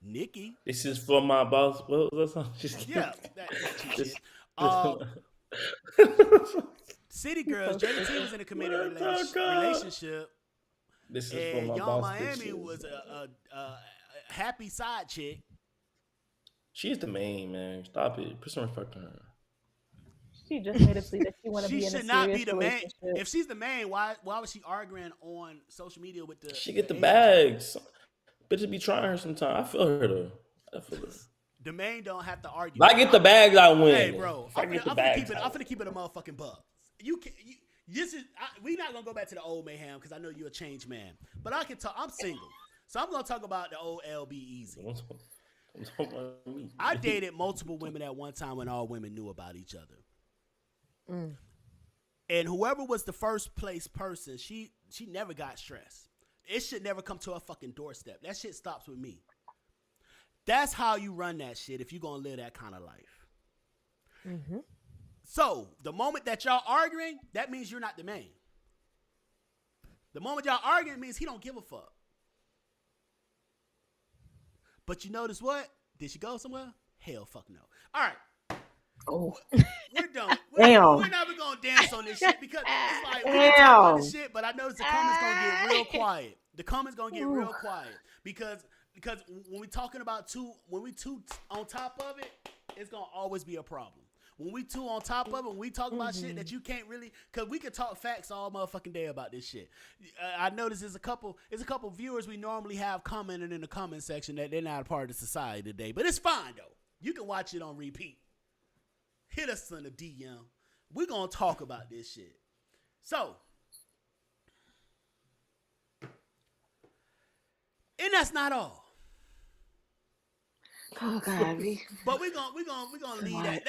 Nicki. This is for my boss. What was that song? Yeah. City Girls. JT was in a committed relationship. This is for my Young boss. Miami was a happy side chick. She's the main, man. Stop it. Put some respect on her. She just made a plea that she want to be in a serious relationship. She should not be the main. If she's the main, why was she arguing on social media with She get the bags. Bitches be trying her sometimes. I feel her though. The man don't have to argue. If I get the bags, I win. Hey, bro, I'm gonna keep it a motherfucking buck. We not gonna go back to the old mayhem because I know you're a changed man. But I can talk. I'm single, so I'm gonna talk about the old LB Easy. I dated multiple women at one time when all women knew about each other. And whoever was the first place person, she never got stressed. It should never come to a fucking doorstep. That shit stops with me. That's how you run that shit if you're going to live that kind of life. Mm-hmm. So, the moment that y'all arguing, that means you're not the man. The moment y'all arguing means he don't give a fuck. But you notice what? Did she go somewhere? Hell fuck no. All right. Oh. We're done. We're never going to dance on this shit because it's like we can talk about this shit, but I notice the comments going to get real quiet. The comments going to get real quiet because when we talking about when we two on top of it, it's going to always be a problem. When we two on top of it, when we talk about shit that you can't really, because we can talk facts all motherfucking day about this shit. I noticed there's a couple viewers we normally have commenting in the comment section that they're not a part of society today, but it's fine though. You can watch it on repeat. Hit us in the DM. We're going to talk about this shit. So, and that's not all. Oh God, but we're gonna leave that.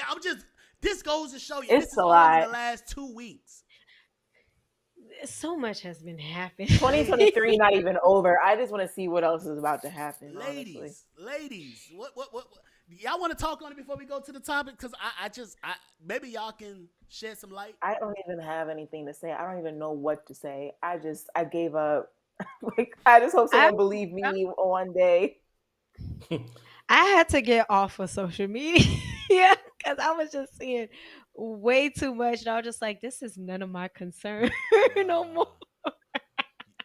This goes to show you it's this is all in the last 2 weeks. So much has been happening. 2023 not even over. I just want to see what else is about to happen. Ladies, what y'all want to talk on it before we go to the topic? Because I maybe y'all can shed some light. I don't even have anything to say. I don't even know what to say. I gave up. Like, I just hope someone believe me one day. I had to get off of social media because I was just seeing way too much. And I was just like, this is none of my concern no more.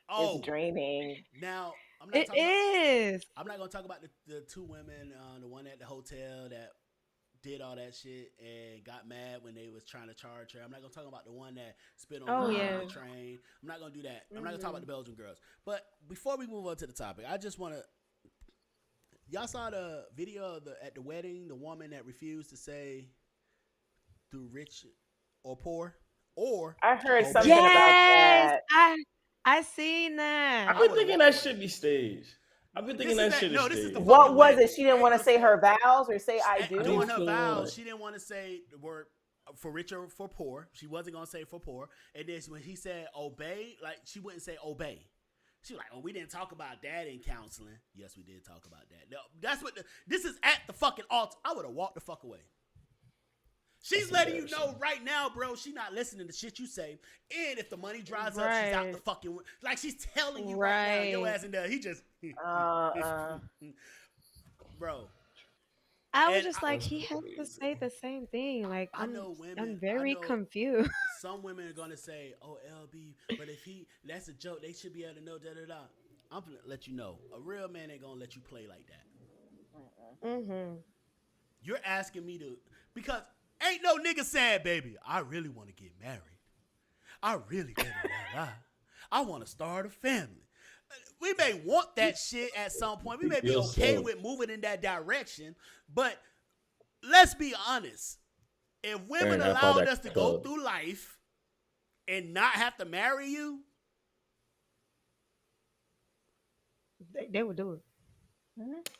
It's draining. Now, I'm not going to talk about the two women, the one at the hotel that did all that shit and got mad when they was trying to charge her. I'm not going to talk about the one that spit on the train. I'm not going to do that. I'm not going to talk about the Belgian girls. But before we move on to the topic, I just want to... Y'all saw the video at the wedding, the woman that refused to say through rich or poor? Or I heard something about that. I seen that. I've been thinking that should be staged. I've been thinking that shit is staged. What was it? She didn't want to say her vows or say I do? Doing her vows, she didn't want to say the word for rich or for poor. She wasn't going to say for poor. And then when he said obey, like she wouldn't say obey. She was like, oh, we didn't talk about that in counseling. Yes, we did talk about that. No, that's what this is at the fucking altar. I would have walked the fuck away. She's letting you know right now, bro, she not listening to shit you say. And if the money dries up, she's out the fucking... Like, she's telling you right now, your ass in there. He just... Bro. I was just like, he has to say the same thing. Like, I'm very confused. Some women are going to say, oh, LB, but if that's a joke, they should be able to know, da-da-da. I'm going to let you know. A real man ain't going to let you play like that. Mm-hmm. You're asking me to... Because ain't no nigga saying, baby, I really want to get married. I really I want to start a family. We may want that shit at some point. We may be okay with moving in that direction, but let's be honest. If women allowed us to go through life and not have to marry you, they would do it.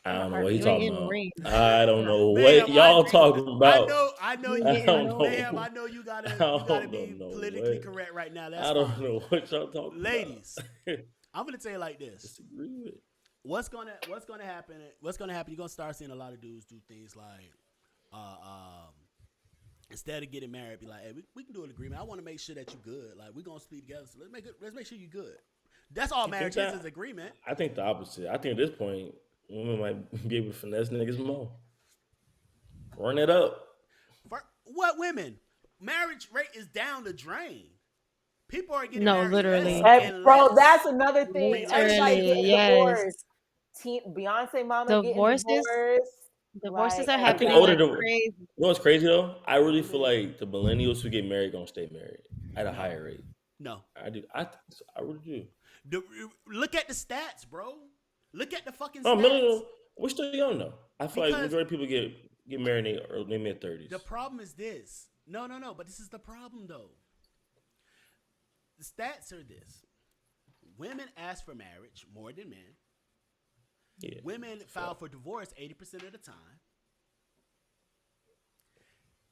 I don't know what he's talking about. I don't know what y'all talking about. I know you, ma'am. I know you gotta be politically correct right now. That's I don't know what y'all talking about. Ladies, I'm gonna tell you like this. Disagree with it. What's gonna happen? You're gonna start seeing a lot of dudes do things like, instead of getting married, be like, hey, we can do an agreement. I want to make sure that you're good. Like, we're gonna speak together. So let's make sure you're good. That's all marriage is agreement. I think the opposite. I think at this point, women might be able to finesse niggas more. Run it up. For what women? Marriage rate is down the drain. People are getting married. Literally. Bro, that's another thing. Everybody getting divorced. Beyonce mama getting divorced. Divorces are happening. Crazy. You know what's crazy though? I really feel like the millennials who get married gonna stay married at a higher rate. No, I do. I really do. Look at the stats, bro. Look at the fucking stats. We're still young though. I feel like Because majority of people get married in their mid 30s. the problem is this. No, but this is the problem though. The stats are this. Women ask for marriage more than men. Yeah. Women file for divorce 80% of the time.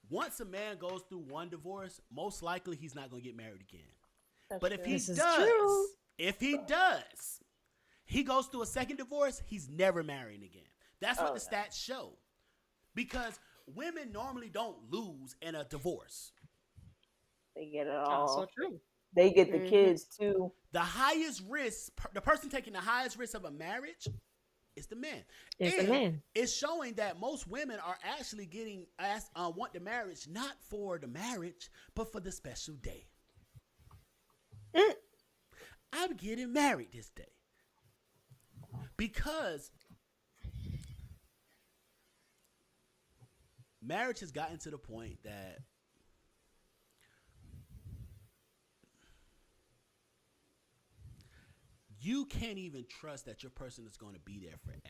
Once a man goes through one divorce, most likely he's not going to get married again. But if he does, he goes through a second divorce, he's never marrying again. That's what the stats show. Because women normally don't lose in a divorce. They get it all. So true. They get the kids too. The highest risk, the person taking the highest risk of a marriage is the man. It's showing that most women are actually getting asked, want the marriage not for the marriage, but for the special day. I'm getting married this day. Because marriage has gotten to the point that you can't even trust that your person is going to be there forever.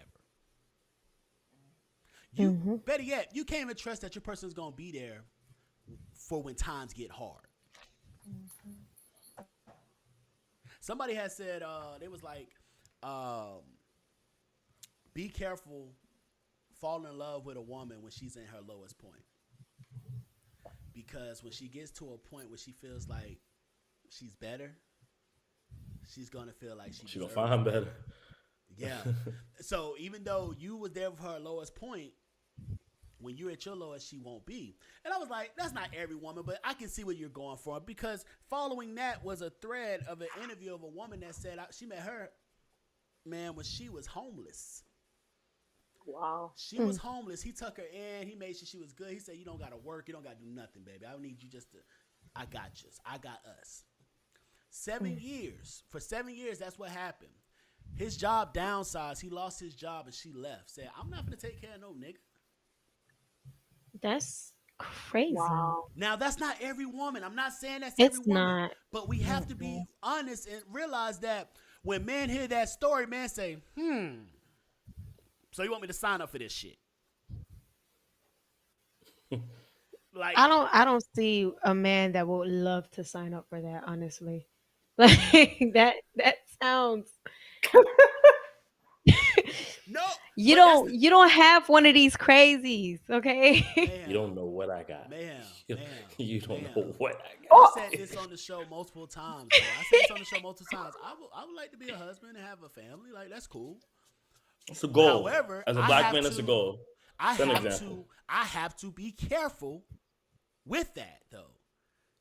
Better yet, you can't even trust that your person is going to be there for when times get hard. Somebody has said, they was like, be careful falling in love with a woman when she's in her lowest point. Because when she gets to a point where she feels like she's better, she's going to feel like she's going to find better. Yeah. So even though you was there for her lowest point, when you're at your lowest, she won't be. And I was like, that's not every woman, but I can see what you're going for. Because following that was a thread of an interview of a woman that said she met her man when she was homeless. Wow. She was homeless. He took her in. He made sure she was good. He said, you don't got to work. You don't got to do nothing, baby. I need you just to, I got you. I got us. 7 years. For 7 years, that's what happened. His job downsized. He lost his job and she left. Said, I'm not going to take care of no nigga. That's crazy. Wow. Now, that's not every woman. I'm not saying that's every woman. Not. But we have to be honest and realize that when men hear that story, men say, so you want me to sign up for this shit? Like, I don't see a man that would love to sign up for that, honestly. Like that sounds no. You don't have one of these crazies, okay? Man, you don't know what I got. You don't know what I got. I said this on the show multiple times. I would like to be a husband and have a family. Like, that's cool. It's a goal. However, as a black man, it's a goal. I have to be careful with that, though.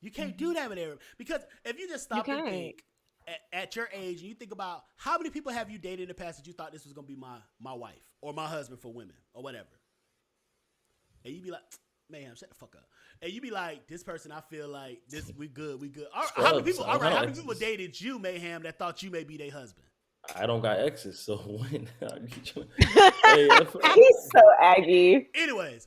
You can't do that with everyone. Because if you just stop and think at your age and you think about how many people have you dated in the past that you thought this was going to be my wife or my husband for women or whatever. And you be like, man, shut the fuck up. And you be like, this person, I feel like this, we good. How many people dated you, Mayhem, that thought you may be their husband? I don't got exes, so when he's so aggy. Anyways,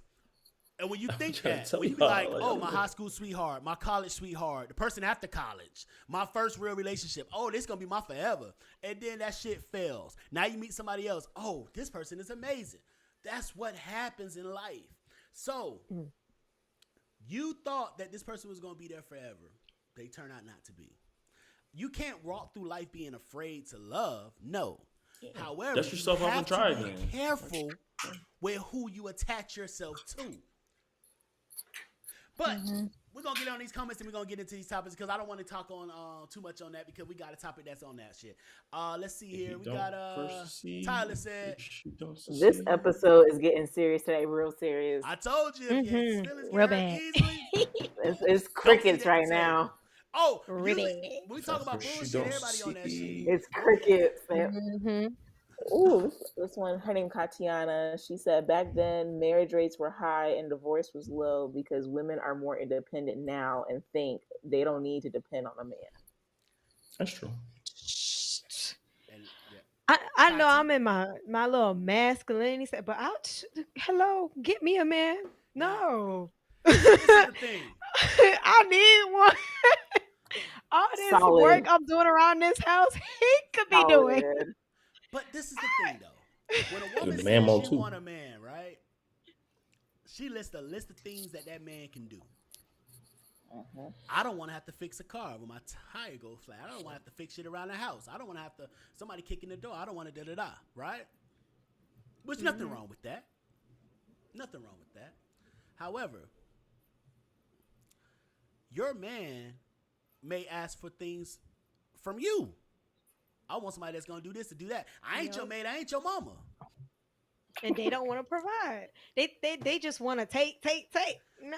and when you think that, when you be like, oh, my high school sweetheart, my college sweetheart, the person after college, my first real relationship, oh, this gonna be my forever. And then that shit fails. Now you meet somebody else. Oh, this person is amazing. That's what happens in life. So you thought that this person was gonna be there forever. They turn out not to be. You can't walk through life being afraid to love. No. Yeah. However, dust yourself up and try again. Be careful with who you attach yourself to. But we're going to get on these comments and we're going to get into these topics because I don't want to talk on too much on that because we got a topic that's on that shit. Let's see here. We got Tyler said. This episode is getting serious today, real serious. I told you. Real bad. It's crickets right now. Oh, really? We talk about bullshit. Everybody on that shit. It's crickets. Ooh, this one, her name Katiana. She said back then marriage rates were high and divorce was low because women are more independent now and think they don't need to depend on a man. That's true. I know I'm in my little masculinity, but hello, get me a man. No. This is the thing. I need one. All this work I'm doing around this house, he could be doing. But this is the thing, though. When a woman The man says mode she too. want a man, right? She lists a list of things that man can do. I don't want to have to fix a car when my tire goes flat. I don't want to have to fix shit around the house. I don't want to have to somebody kicking the door. I don't want to da-da-da, right? There's nothing wrong with that. Nothing wrong with that. However, your man may ask for things from you. I want somebody that's going to do this, to do that. I ain't your maid. I ain't your mama. And they don't want to provide. They just want to take. No,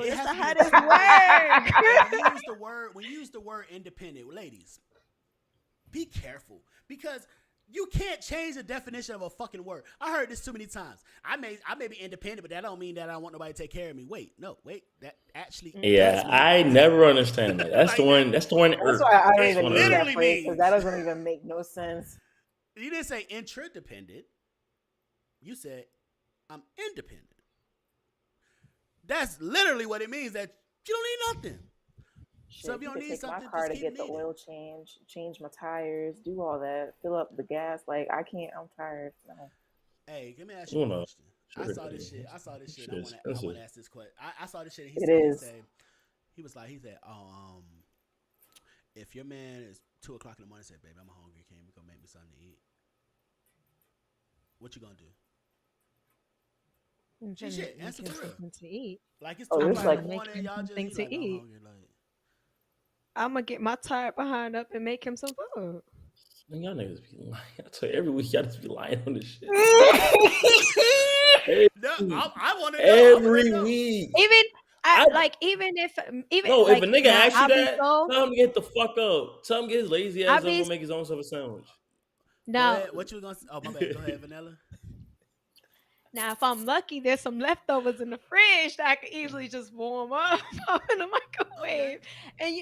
It that's has not to be how a- this works. when you use the word independent, ladies, be careful because you can't change the definition of a fucking word. I heard this too many times. I may be independent, but that don't mean that I don't want nobody to take care of me. Wait, that actually Yeah, does mean I that. never understand that. That's Like the one. That's the one. That's why I don't It even use literally that phrase, because means- that doesn't even make no sense. You didn't say interdependent. You said I'm independent. That's literally what it means. That you don't need nothing. Shit, So if you don't could need take something, my car just to keep get the needing. oil change my tires, do all that, fill up the gas. Like, I can't. I'm tired. No. Hey, let me ask you a No. question. I Sure, saw this yeah. shit. I saw this shit. Shit I is want to expensive. ask this question. I saw this shit. And It he is. said, he said, oh, if your man is 2 o'clock in the morning, and said, baby, I'm hungry. Can you go make me something to eat? What you gonna do? Shit, answer for real. Something to eat. Like it's Oh, 2 it's o'clock like- in the morning, Make him y'all just something eat. to Like, I'm eat. hungry. Like, I'm gonna get my tired behind up and make him some food. Man, y'all niggas be lying. I tell you, every week y'all just be lying on this shit. no, I want to know. Every week. Even I- even if No, like, if a nigga now, asks you I'll be that, so- tell him to get the fuck up. Tell him to get his lazy ass I'll up be- and make his own self a sandwich. Go now ahead. What you gonna? Oh my bad. Go ahead, Vanilla. now if I'm lucky, there's some leftovers in the fridge that I can easily just warm up, pop in the microwave, and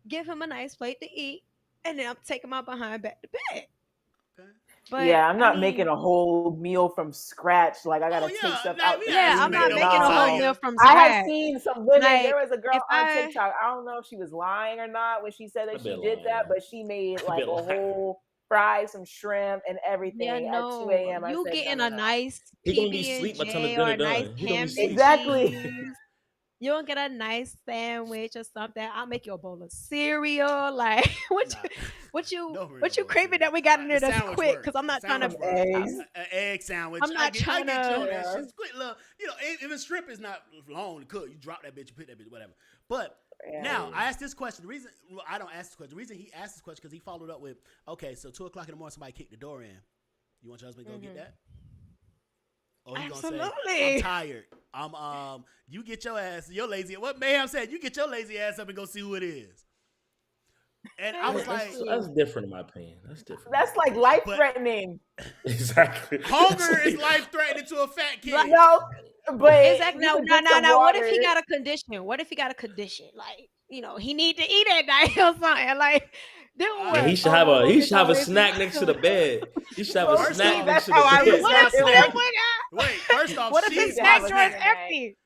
give him a nice plate to eat, and then I'm taking my behind back to bed. Okay. But yeah, I'm not I mean, making a whole meal from scratch. Like, I gotta Oh, take yeah, stuff nah, out. we the not Yeah, I'm not making making a whole lasagna. meal from I scratch. have seen some women. Like, There was a girl if on I- TikTok. I don't know if she was lying or not when she said I that she bet did lying. that, but she made I like bet a lying. whole fry, some shrimp, and everything Yeah, at 2 no, a.m. I you said, getting no, a no. nice He gonna be asleep by the time the PB&J or dinner a nice done. He gonna be ham asleep. and Exactly. cheese. You don't get a nice sandwich or something. I'll make you a bowl of cereal. Like what Nah. you Don't worry what you about craving cereal. that we got in there The that's sandwich quick? works. Because I'm not The trying to. sandwich works. Eggs. An egg sandwich. I'm not I get you on tryna- that Yeah. shit. Quick little, even strip is not long to cook. You drop that bitch, you put that bitch, whatever. But Yeah. now I asked this question. The reason I don't ask this question. The reason he asked this question because he followed up with, okay, so 2 o'clock in the morning, somebody kicked the door in. You want your husband to go get that? Or he gonna say, Absolutely. I'm tired. You get your ass, your lazy. What Mayhem said, you get your lazy ass up and go see who it is. And I was like, That's different in my opinion. That's different. That's like life threatening. exactly. hunger is life threatening to a fat kid. No, but Exactly. you No. can get some What if he water. got a condition? What if he got a condition? Like he need to eat at night or something. Like then what? Yeah, he should have Oh, he it's should have a always- snack next to the bed. He should have a First snack off, next to that's the how I bed. was What if Exactly. Wait, first off, What if his she's snack my drawer is snack. empty?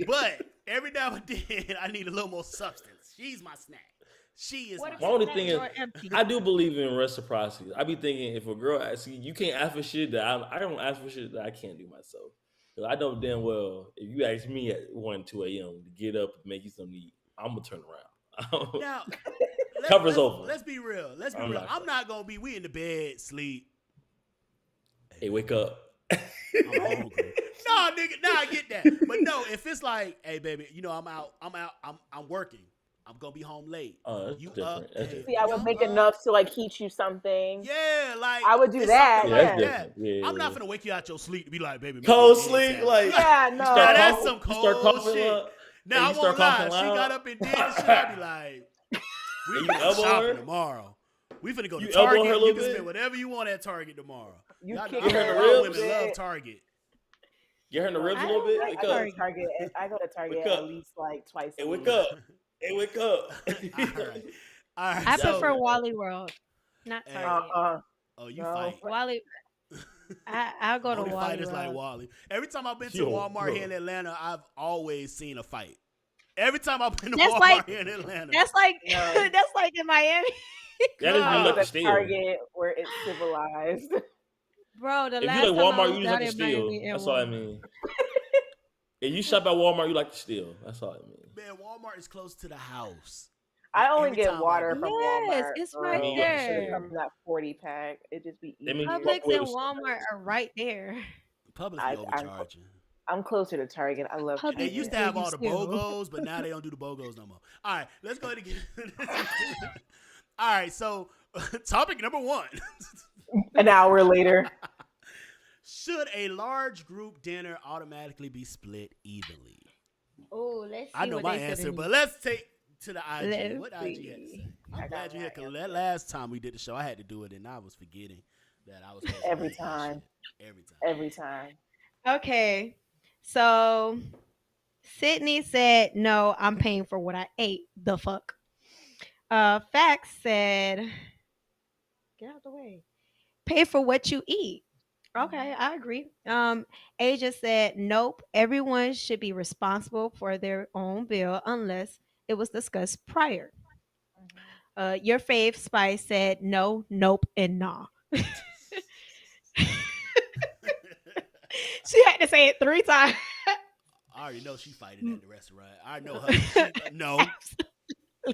But every now and then, I need a little more substance. She's my snack. She is What my if My snack. only his thing snack is, drawer empty? I do believe in reciprocity. I be thinking if a girl asks you, you can't ask for shit that I don't ask for shit that I can't do myself. 'Cause I know damn well if you ask me at 1, 2 a.m. to get up and make you something to eat, I'm gonna turn around. Now, Cover's over. Let's be real. Let's be I'm real. not I'm not gonna be. We in the bed, sleep. Hey, wake up. I'm hungry. No, nigga. Nah, I get that. But no, if it's like, hey, baby, I'm out. I'm working. I'm gonna be home late. That's You different. up? That's Hey, different. See, I would y'all make up? enough to like heat you something. Yeah, like I would do it's that, something Yeah, like that's that. different. Yeah, I'm not yeah. gonna wake you out your sleep to be like, baby, make Cold me an egg sleep, sandwich. like Yeah, you no. start Now, that's coughing- some you start cold coughing shit. loud. Now Hey, I you start won't lie. coughing She loud. got up and did the shit. I be like, we You finna go elbow shopping her? tomorrow. We finna go to You elbow her a Target. You little can bit? spend whatever you want at Target tomorrow. You Y'all kick know her in the all ribs? women love Target. Get her in the ribs a I little don't bit. like I Wake go up. to Target. I go to Target Wake up. at least like twice Hey, a wake week. up. Hey, wake up. All right. I so, prefer Wally World, not Hey. Target. Oh, you No. fight. Wally, I'll go to Only Wally fighters like World. Wally. Every time I've been to Yo, Walmart bro. here in Atlanta, I've always seen a fight. Every time I've been to That's Walmart like- here in Atlanta. That's like No. that's like in Miami. That is I you go look to still. Target where it's civilized. Bro, the If you last like time I Walmart, was you just down like to in Miami steal. in That's all I Walmart. mean. If you shop at Walmart, you like to steal. That's all I mean. Man, Walmart is close to the house. I only Every get time I water go, from Yes, Walmart. it's For right real. You like to It should have there. come steal. in that 40 pack. It just be Let me easier. walk Publix away and with some. Walmart are right there. Publix be I'm overcharging. I'm closer to Target. I love They Publix used is to Target. where have you all the steal. BOGOs, but now they don't do the BOGOs no more. All right, let's go ahead and get. All right, so topic number 1. An hour later. Should a large group dinner automatically be split evenly? Oh, let's see I know what my they said. answer, but let's take to the IG. Let's What IG had to say? see. I'm glad you're here because that last time we did the show, I had to do it and I was forgetting that I was supposed to Every read that time. shit. Every time. Every time. Okay, so Sydney said, "No, I'm paying for what I ate." The fuck. Fax said, "Get out the way. Pay for what you eat." Okay, I agree. Asia said, "Nope. Everyone should be responsible for their own bill unless it was discussed prior." Your fave Spice said, "No, nope, and nah." She had to say it 3 times. I already know she fighting at the restaurant. I know her. She, no. Fuck you.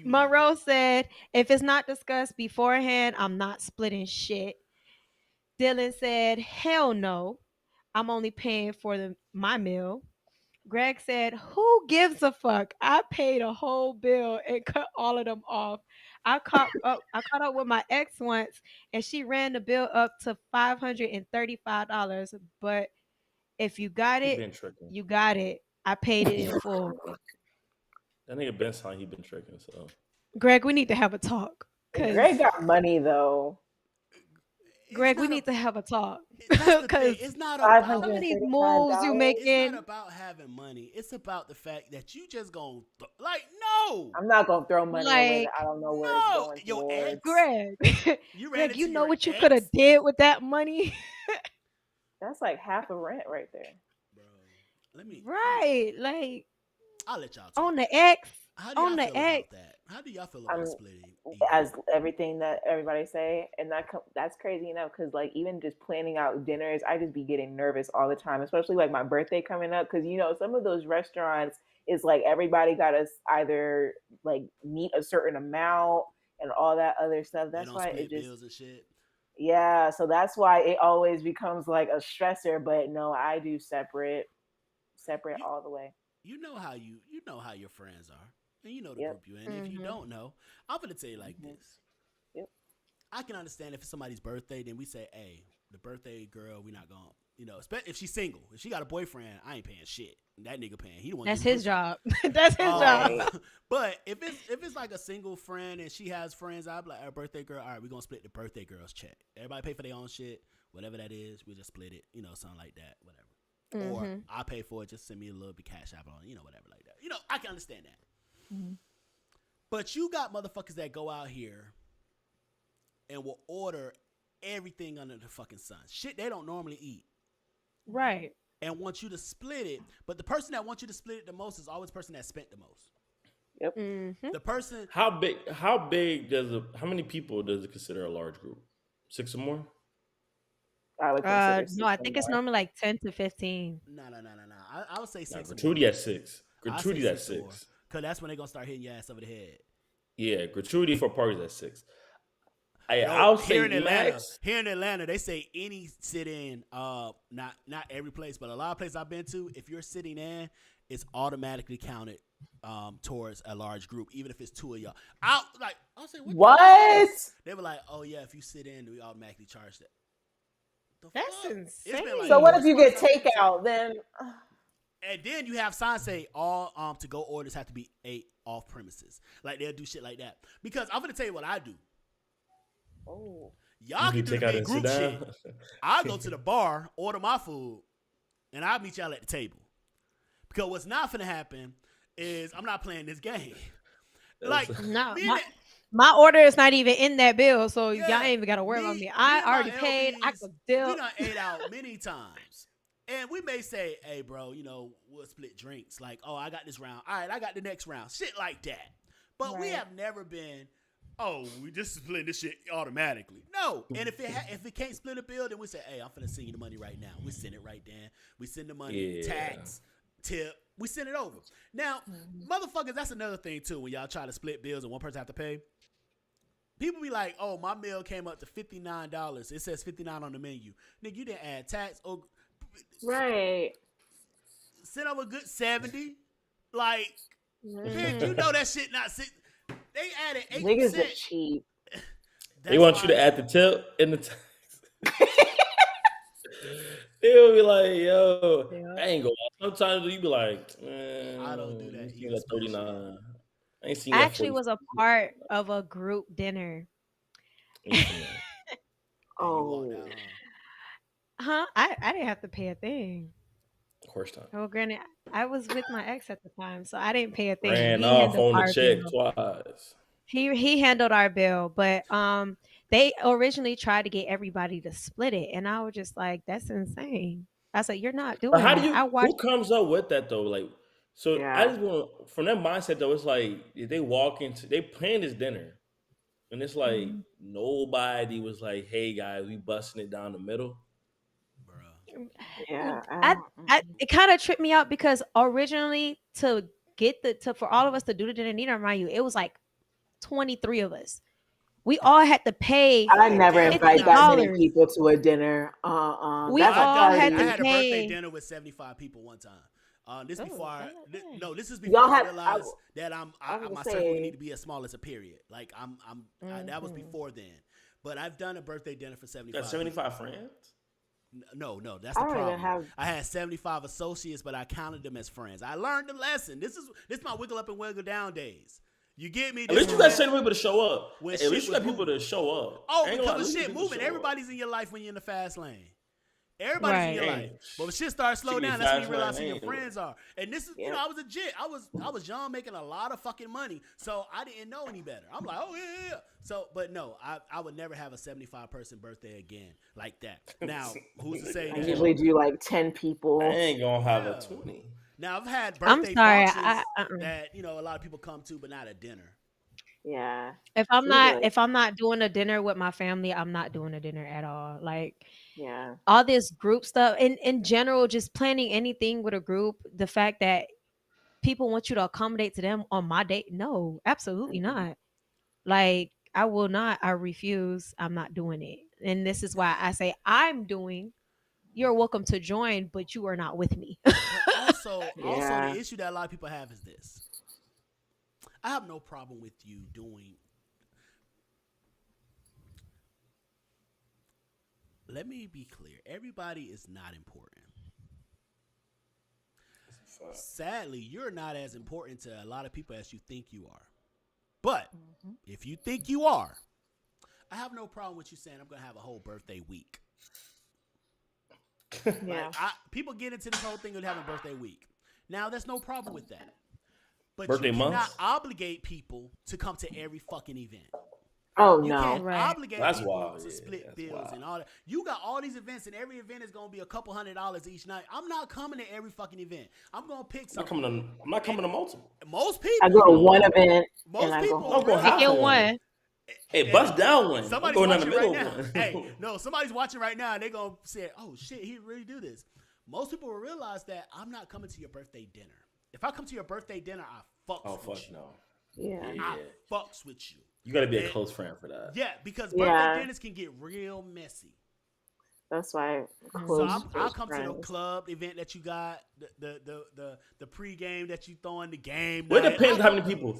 Monroe said, "If it's not discussed beforehand, I'm not splitting shit." Dylan said, "Hell no. I'm only paying for my meal." Greg said, "Who gives a fuck? I paid a whole bill and cut all of them off. I caught up with my ex once and she ran the bill up to $535. But if you got He it, been tricking. you got it. I paid it in full." That nigga Ben saying he been tricking. So Greg, we need to have a talk. Greg got money though. Greg, we need to have a talk. That's the thing. Because It's not Five about. some of hundred these thirty-five moves you dollars. It's not making, about having money. It's about the fact that you just gonna like no, I'm not gonna throw money away that like, I don't know where it's no. going Your towards. ex. Greg, You ran Greg, you into know your what you ex? could have did with that money? That's like half a rent right there. Bro. Let me. Right. Like, I'll let y'all talk. on the X. How do On y'all the feel X. about that? How do y'all feel about splitting? As everything that everybody say, and that's crazy enough because like even just planning out dinners, I just be getting nervous all the time, especially like my birthday coming up because some of those restaurants is like everybody got to either like meet a certain amount and all that other stuff. They That's don't why split it just bills and shit. yeah, so that's why it always becomes like a stressor. But no, I do separate all the way. You know how your friends are, and you know the Yep. group you in. If you don't know, I'm gonna tell you like this. Yep. I can understand if it's somebody's birthday, then we say, "Hey, the birthday girl, we not going." If she's single, if she got a boyfriend, I ain't paying shit. That nigga paying. He the one. That's getting his pussy. job. That's his job. But if it's like a single friend and she has friends, I'd be like, "Our birthday girl, all right, we're gonna split the birthday girl's check. Everybody pay for their own shit, whatever that is. We just split it, something like that, whatever." Or I pay for it, just send me a little bit cash app on, whatever like that. I can understand that. But you got motherfuckers that go out here and will order everything under the fucking sun. Shit they don't normally eat. Right. And want you to split it. But the person that wants you to split it the most is always the person that spent the most. Yep. The person. how big how many people does it consider a large group? 6 or more? I would consider No, I think it's normally like 10 to 15. No. I would say 6. Gratuity at 6. Gratuity at 6. Because that's when they're going to start hitting your ass over the head. Yeah, gratuity for parties at 6. I'll say here in Atlanta, max. Here in Atlanta, they say any sit-in, not every place, but a lot of places I've been to, if you're sitting in, it's automatically counted towards a large group, even if it's 2 of y'all. I'll say, what? They were like, "Oh yeah, if you sit in, we automatically charge that." That's insane. So what if you get takeout? Then and then you have signs say all to go orders have to be ate off premises. Like they'll do shit like that. Because I'm gonna tell you what I do. Y'all can do the big group shit. I'll go to the bar, order my food, and I'll meet y'all at the table. Because what's not gonna happen is I'm not playing this game. Like no, my order is not even in that bill, so y'all ain't even gotta worry about me. I already paid. I could deal. We done ate out many times. And we may say, "Hey, bro, we'll split drinks." Like, "Oh, I got this round. All right, I got the next round." Shit like that. But we have never been, oh, we just split this shit automatically. No, and if it can't split a bill, then we say, hey, I'm finna send you the money right now. We send it right then. We send the money, tax, tip. We send it over. Now, motherfuckers, that's another thing too. When y'all try to split bills and one person have to pay, people be like, oh, my meal came up to $59. It says 59 on the menu. Nigga, you didn't add tax or right. send over a good 70. Like, bitch, you know that shit not sit. They added 8%. Niggas are cheap. They want you to add the tip in the tax. They'll be like, yo, I ain't going. Sometimes you be like, man, I don't do that. You got 39. I ain't seen I that actually was a part of a group dinner. Oh. Huh? I didn't have to pay a thing. Of course not. Well, granted, I was with my ex at the time, so I didn't pay a thing. Ran off on the check twice. He handled our bill, but they originally tried to get everybody to split it, and I was just like, that's insane. I said, you're not doing But how that. do you? Who comes up with that though? Like, so I just want from that mindset though. It's like if they walk into, they plan this dinner, and it's like nobody was like, "Hey guys, we busting it down the middle." Yeah, it kind of tripped me out because originally to get for all of us to do the dinner, need to remind you, it was like 23 of us. We all had to pay. I never invite that many people to a dinner. We all had to pay. I had a birthday dinner with 75 people one time. This is before I realized that my circle need to be as small as a period. Like that was before then. But I've done a birthday dinner for 75. Got 75 friends? No, that's the problem. I had 75 associates, but I counted them as friends. I learned the lesson. This is my wiggle up and wiggle down days. You get me? At least you got certain people to show up. At least you got people to show up. Oh, because of shit moving. Everybody's in your life when you're in the fast lane. Everybody's in your life. But when shit starts slow down, that's when you realize who your friends are. And this is, I was legit. I was young, making a lot of fucking money. So I didn't know any better. I'm like, oh, yeah. So, but no, I would never have a 75-person birthday again like that. Now, who's to say that? I usually do like 10 people. I ain't going to have a 20. Now, I've had birthday functions that, a lot of people come to, but not a dinner. Yeah. If I'm not doing a dinner with my family, I'm not doing a dinner at all. Like, all this group stuff, and in general, just planning anything with a group, the fact that people want you to accommodate to them on my date, no, absolutely not. Like, I will not. I refuse. I'm not doing it. And this is why I say you're welcome to join, but you are not with me. But also the issue that a lot of people have is this. I have no problem with you doing. Let me be clear. Everybody is not important. Sadly, you're not as important to a lot of people as you think you are. But if you think you are, I have no problem with you saying I'm going to have a whole birthday week. Like, people get into this whole thing of having a birthday week. Now, there's no problem with that. But birthday you cannot obligate people to come to every fucking event. Oh, you no. can't obligate people to split bills and all that. You got all these events, and every event is going to be a couple $100 each night. I'm not coming to every fucking event. I'm going to pick something. I'm not coming to multiple. Most people. I go to one event. Most people. I'm going to get one. Hey, bust down one. Somebody's watching right now. Hey, no, somebody's watching right now, and they're going to say, oh, shit, he really do this. Most people will realize that I'm not coming to your birthday dinner. If I come to your birthday dinner, I fucks with you. No. Yeah. I fucks with you. You got to be a close friend for that. Yeah, because birthday dinners can get real messy. That's why. I'll come to the club event that you got, the pregame that you throw in the game. Well, it depends how many people.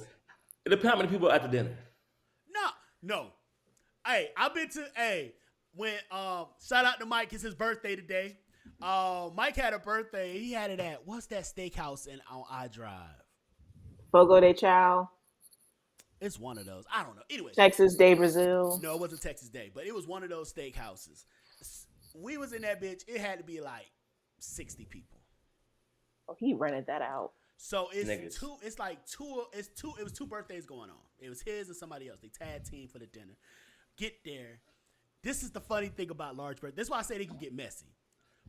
It depends how many people at the dinner. No. Hey, I've been to when shout out to Mike, it's his birthday today. Mike had a birthday. He had it at what's that steakhouse on iDrive? Fogo de Chao. It's one of those. I don't know. Anyway, Texas Day Brazil. No, it wasn't Texas Day, but it was one of those steakhouses. We was in that bitch. It had to be like 60 people. Oh, he rented that out. So it's two. It's like two. It's two. It was two birthdays going on. It was his and somebody else. They tag team for the dinner. Get there. This is the funny thing about large birthdays. That's why I say they can get messy.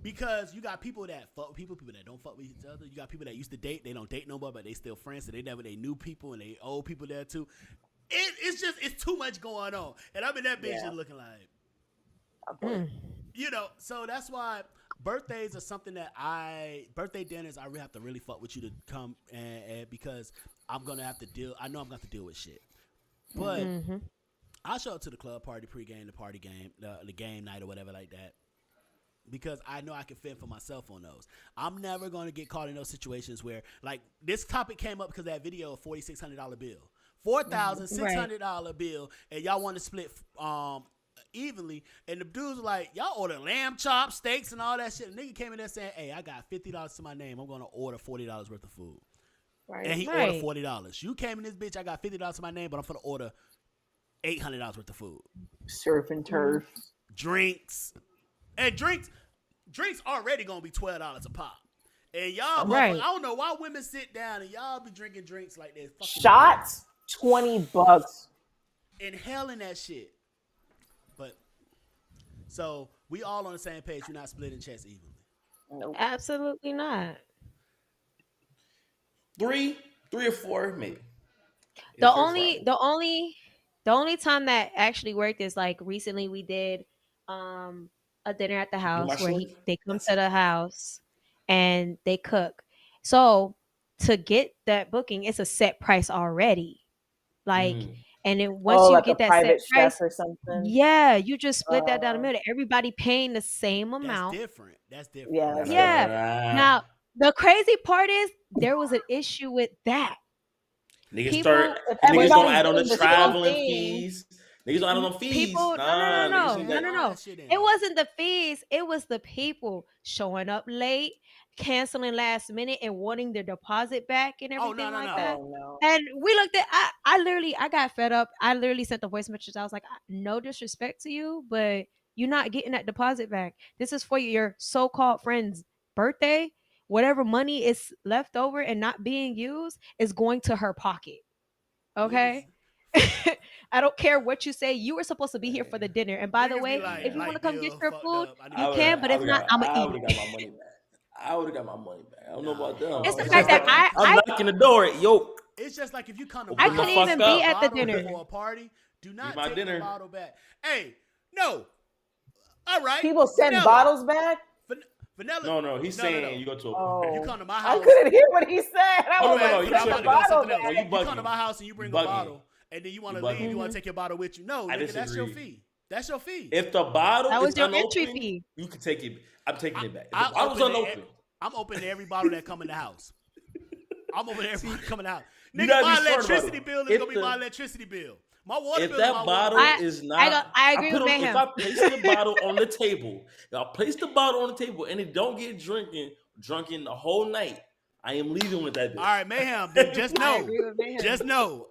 Because you got people that fuck with people that don't fuck with each other. You got people that used to date, they don't date no more, but they still friends. So they knew people and they old people there too. It's too much going on, and I'm in that bitch just looking like, So that's why birthdays are something that birthday dinners I really have to really fuck with you to come and because I'm gonna have to deal. I know I'm gonna have to deal with shit, but I'll show up to the club party, pregame, the party game, the game night or whatever like that. Because I know I can fend for myself on those. I'm never going to get caught in those situations where, like, this topic came up because of that video of $4,600 bill. $4,600 bill, and y'all want to split evenly. And the dudes were like, y'all order lamb chops, steaks, and all that shit. And nigga came in there saying, hey, I got $50 to my name. I'm going to order $40 worth of food. Right. And he ordered $40. You came in this bitch, I got $50 to my name, but I'm going to order $800 worth of food. Surf and turf. Drinks. And drinks already gonna be $12 a pop. And y'all, I don't know why women sit down and y'all be drinking drinks like this. Shots, $20. And hell in that shit. But so we all on the same page. We're not splitting checks evenly. Nope. Absolutely not. 3 or 4, maybe. The only time that actually worked is like recently we did a dinner at the house where they come to the house and they cook. So to get that booking, it's a set price already. Like, and then once you get that set price or something, you just split that down the middle. Everybody paying the same amount. That's different. Yeah. Now the crazy part is there was an issue with that. Niggas don't add on the traveling fees. Niggas don't add on the fees. No. It wasn't the fees. It was the people showing up late, canceling last minute, and wanting their deposit back and everything that. No. And we looked at. I got fed up. I literally sent the voice message. I was like, no disrespect to you, but you're not getting that deposit back. This is for your so-called friend's birthday. Whatever money is left over and not being used is going to her pocket. Okay. I don't care what you say. You were supposed to be here for the dinner. And by the way, if you want to come get your food, you can. But if not, I'm gonna eat it. I would have got my money back. I don't know about them. It's the fact that I'm knocking the door. Yo. It's just like if you come to I couldn't even be at the dinner for a party. Do not take the bottle back. Hey, no. All right. People send bottles back. Vanilla. No. He's saying you go to a party. You come to my house. I couldn't hear what he said. You come to my house and you bring a bottle. And then you want to leave, you want to take your bottle with you. No, nigga, that's your fee. That's your fee. If the bottle is unopened, entry fee. You can take it. I'm taking it back. If the bottle's unopened. I'm opening every bottle that come in the house. I'm opening every bottle coming out. Nigga, my electricity bill is going to be my electricity bill. My water bill is my water bill. If that bottle is not... I agree with Mayhem. If I place the bottle on the table, and it don't get drunken the whole night, I am leaving with that bitch. All right, Mayhem, then just know,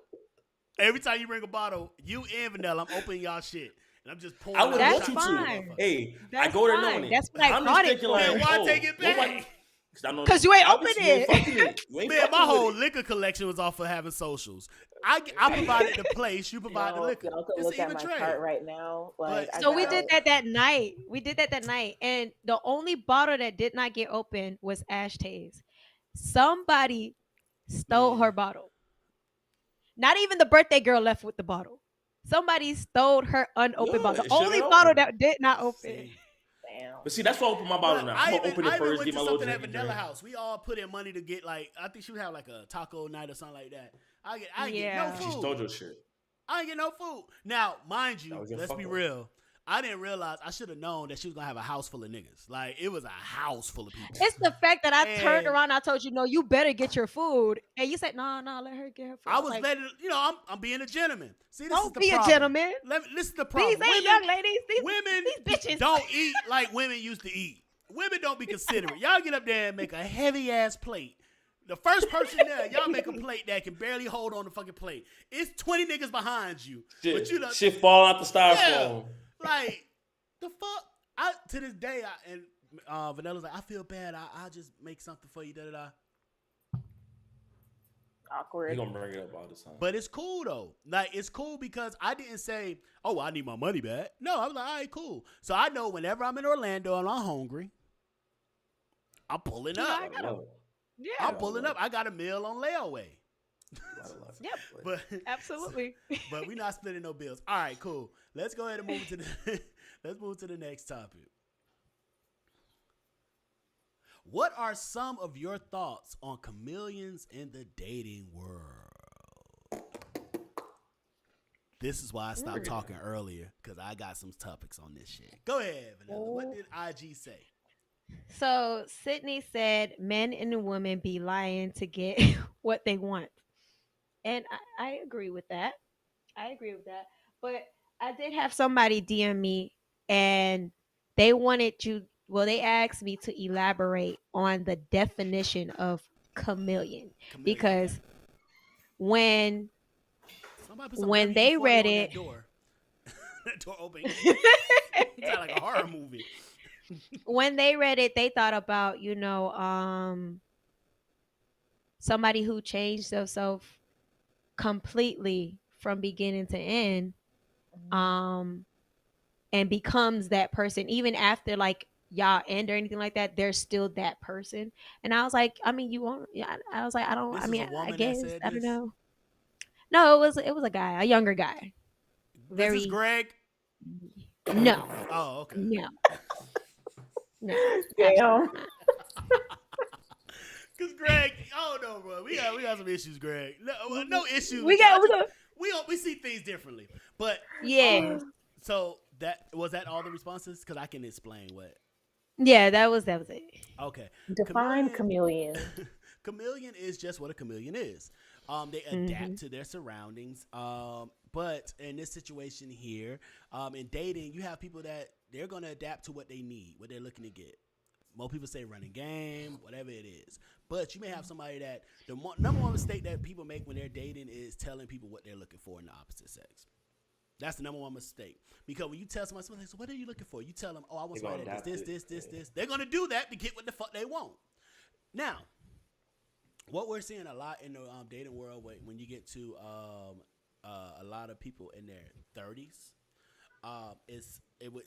every time you bring a bottle, you and Vanilla, I'm opening y'all shit. And I'm just pouring. I would want you to. Hey, I go there knowing it. That's what I brought it for. Why take it back? Because you ain't opening it. Man, my whole liquor collection was off for having socials. I provided the place, you provide the liquor. Y'all can look at my cart right now. We did that night. And the only bottle that did not get opened was Ashtay's. Somebody stole her bottle. Not even the birthday girl left with the bottle. Somebody stole her unopened bottle. The only bottle that did not open. Damn. But see, that's why I open my bottle now. I'm gonna open it first, get my little drink. At Vanilla House, we all put in money to get I think she would have like a taco night or something like that. I get no food. She stole your shit. I ain't get no food. Now, mind you, let's be real. I didn't realize, I should have known that she was going to have a house full of niggas. Like, it was a house full of people. It's the fact that I turned around and I told you, no, you better get your food. And you said, no, let her get her food. I was letting, I'm being a gentleman. See, this is the problem. Don't be a gentleman. This is the problem. These ain't young ladies. These bitches don't eat like women used to eat. Women don't be considerate. Y'all get up there and make a heavy-ass plate. The first person there, y'all make a plate that can barely hold on the fucking plate. It's 20 niggas behind you. Shit fall out the styrofoam. Like, the fuck? To this day, Vanilla's like, I feel bad. I'll just make something for you, da-da-da. Awkward. He gonna bring it up all the time. But it's cool, though. Like, it's cool because I didn't say, oh, I need my money back. No, I was like, all right, cool. So I know whenever I'm in Orlando and I'm hungry, I'm pulling up. I'm pulling up. I got a meal on layaway. Yep. but Absolutely. but we're not splitting no bills. All right, cool. Let's go ahead and move to the let's move to the next topic. What are some of your thoughts on chameleons in the dating world? This is why I stopped talking earlier, because I got some topics on this shit. Go ahead, Vanilla. What did IG say? So Sydney said men and women be lying to get what they want. And I agree with that. I agree with that. But I did have somebody DM me and they wanted you, well, they asked me to elaborate on the definition of chameleon. Chameleon, okay. Because when Somebody put some when they WD-40 read on it, that door. That door open. It's like a horror movie. when they read it, they thought about, somebody who changed themselves completely from beginning to end, um, and becomes that person even after like y'all end or anything like that. They're still that person. And I was like, I mean, you won't. Yeah, I was like, I don't. This I is mean, a I woman that guess said I don't this. know. No, it was a guy, a younger guy. This is Very Greg. no, Oh, okay. no, no, Damn. absolutely not. Cause Greg, oh no, bro, we got some issues, Greg. No issue We with you. got We see things differently. But yes, so that all the responses? Because I can explain what. yeah, that was it. Okay, Define chameleon. Chameleon is just what a chameleon is. They Mm-hmm. adapt to their surroundings. But in this situation here, in dating, you have people that they're gonna adapt to what they need, what they're looking to get. Most people say running game, whatever it is. But you may have somebody that the number one mistake that people make when they're dating is telling people what they're looking for in the opposite sex. That's the number one mistake. Because when you tell somebody, so what are you looking for? You tell them, oh, I want somebody that does this. They're going to do that to get what the fuck they want. Now, what we're seeing a lot in the dating world when you get to a lot of people in their 30s,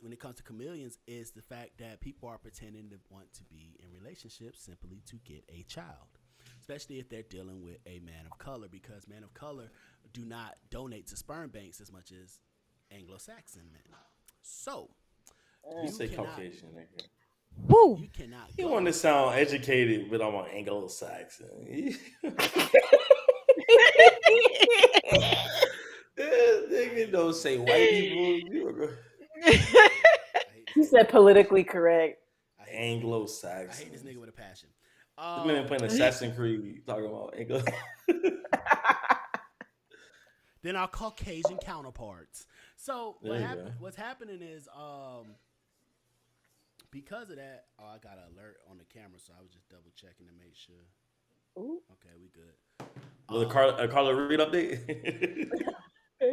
when it comes to chameleons, is the fact that people are pretending to want to be in relationships simply to get a child, especially if they're dealing with a man of color, because men of color do not donate to sperm banks as much as Anglo-Saxon men. So You say Caucasian, nigga. Woo. you cannot You go. want to sound educated, but I'm an Anglo-Saxon. Nigga don't say white people. He said politically correct. I hate Anglo-Saxon. this nigga with a passion. This man playing Assassin's Creed talking about Anglo. Then our Caucasian counterparts. So There you go. what's happening is because of that, I got an alert on the camera, so I was just double checking to make sure. Ooh. Okay, we good. Was a Carla Reed update?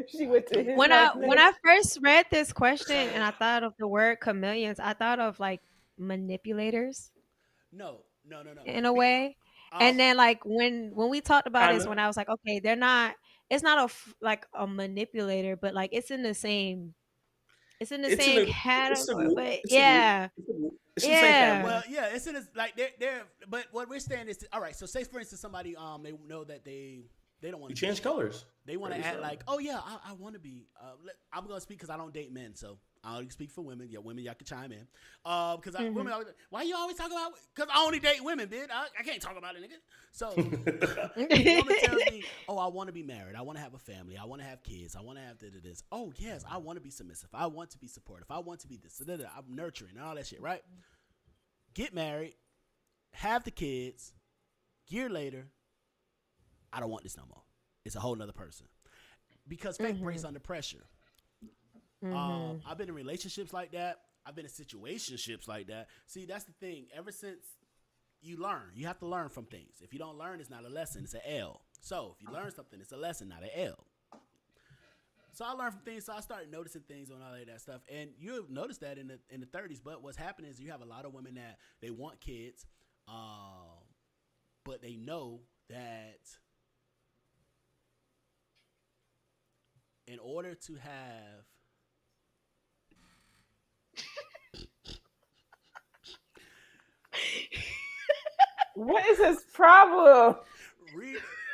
She went to his when house I first read this question and I thought of the word chameleons, I thought of like manipulators No. in a way. And then like when we talked about this, when I was like, okay, they're not. It's not like a manipulator, but like it's in the same. It's in the It's in same the category, group. but It's a group. yeah, It's in the same family. Well, yeah, it's in this, like they're but what we're saying is all right. So say for instance somebody they know that they don't want You to change colors. They want to act like, oh yeah, I want to be. I'm gonna speak because I don't date men, so I only speak for women. Yeah, women, y'all can chime in. Because women, why you always talk about? Because I only date women, bitch. I can't talk about it, nigga. So, the woman tells me, oh, I want to be married. I want to have a family. I want to have kids. I want to have this. Oh yes, I want to be submissive. I want to be supportive. I want to be this. I'm nurturing and all that shit, right? Get married, have the kids. Year later, I don't want this no more. It's a whole nother person. Because fake breaks under pressure. I've been in relationships like that. I've been in situationships like that. See, that's the thing. Ever since you learn, you have to learn from things. If you don't learn, it's not a lesson. It's an L. So if you learn something, it's a lesson, not an L. So I learned from things. So I started noticing things on all of that stuff. And you'll notice that in the 30s. But what's happening is you have a lot of women that they want kids, but they know that in order to have What is his problem?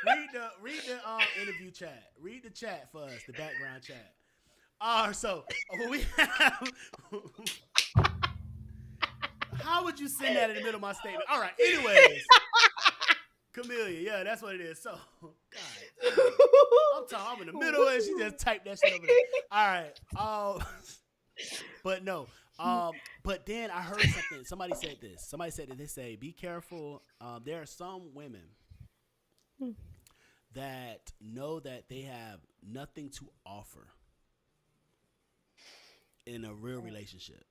read the interview chat. Read the chat for us, the background chat. So we have. How would you send that in the middle of my statement? All right. Anyways, Camellia. Yeah, that's what it is. So, God, I'm in the middle, and she just typed that shit over there. All right. But no. But then I heard something. Somebody said this. Somebody said that they say, be careful. There are some women that know that they have nothing to offer in a real relationship.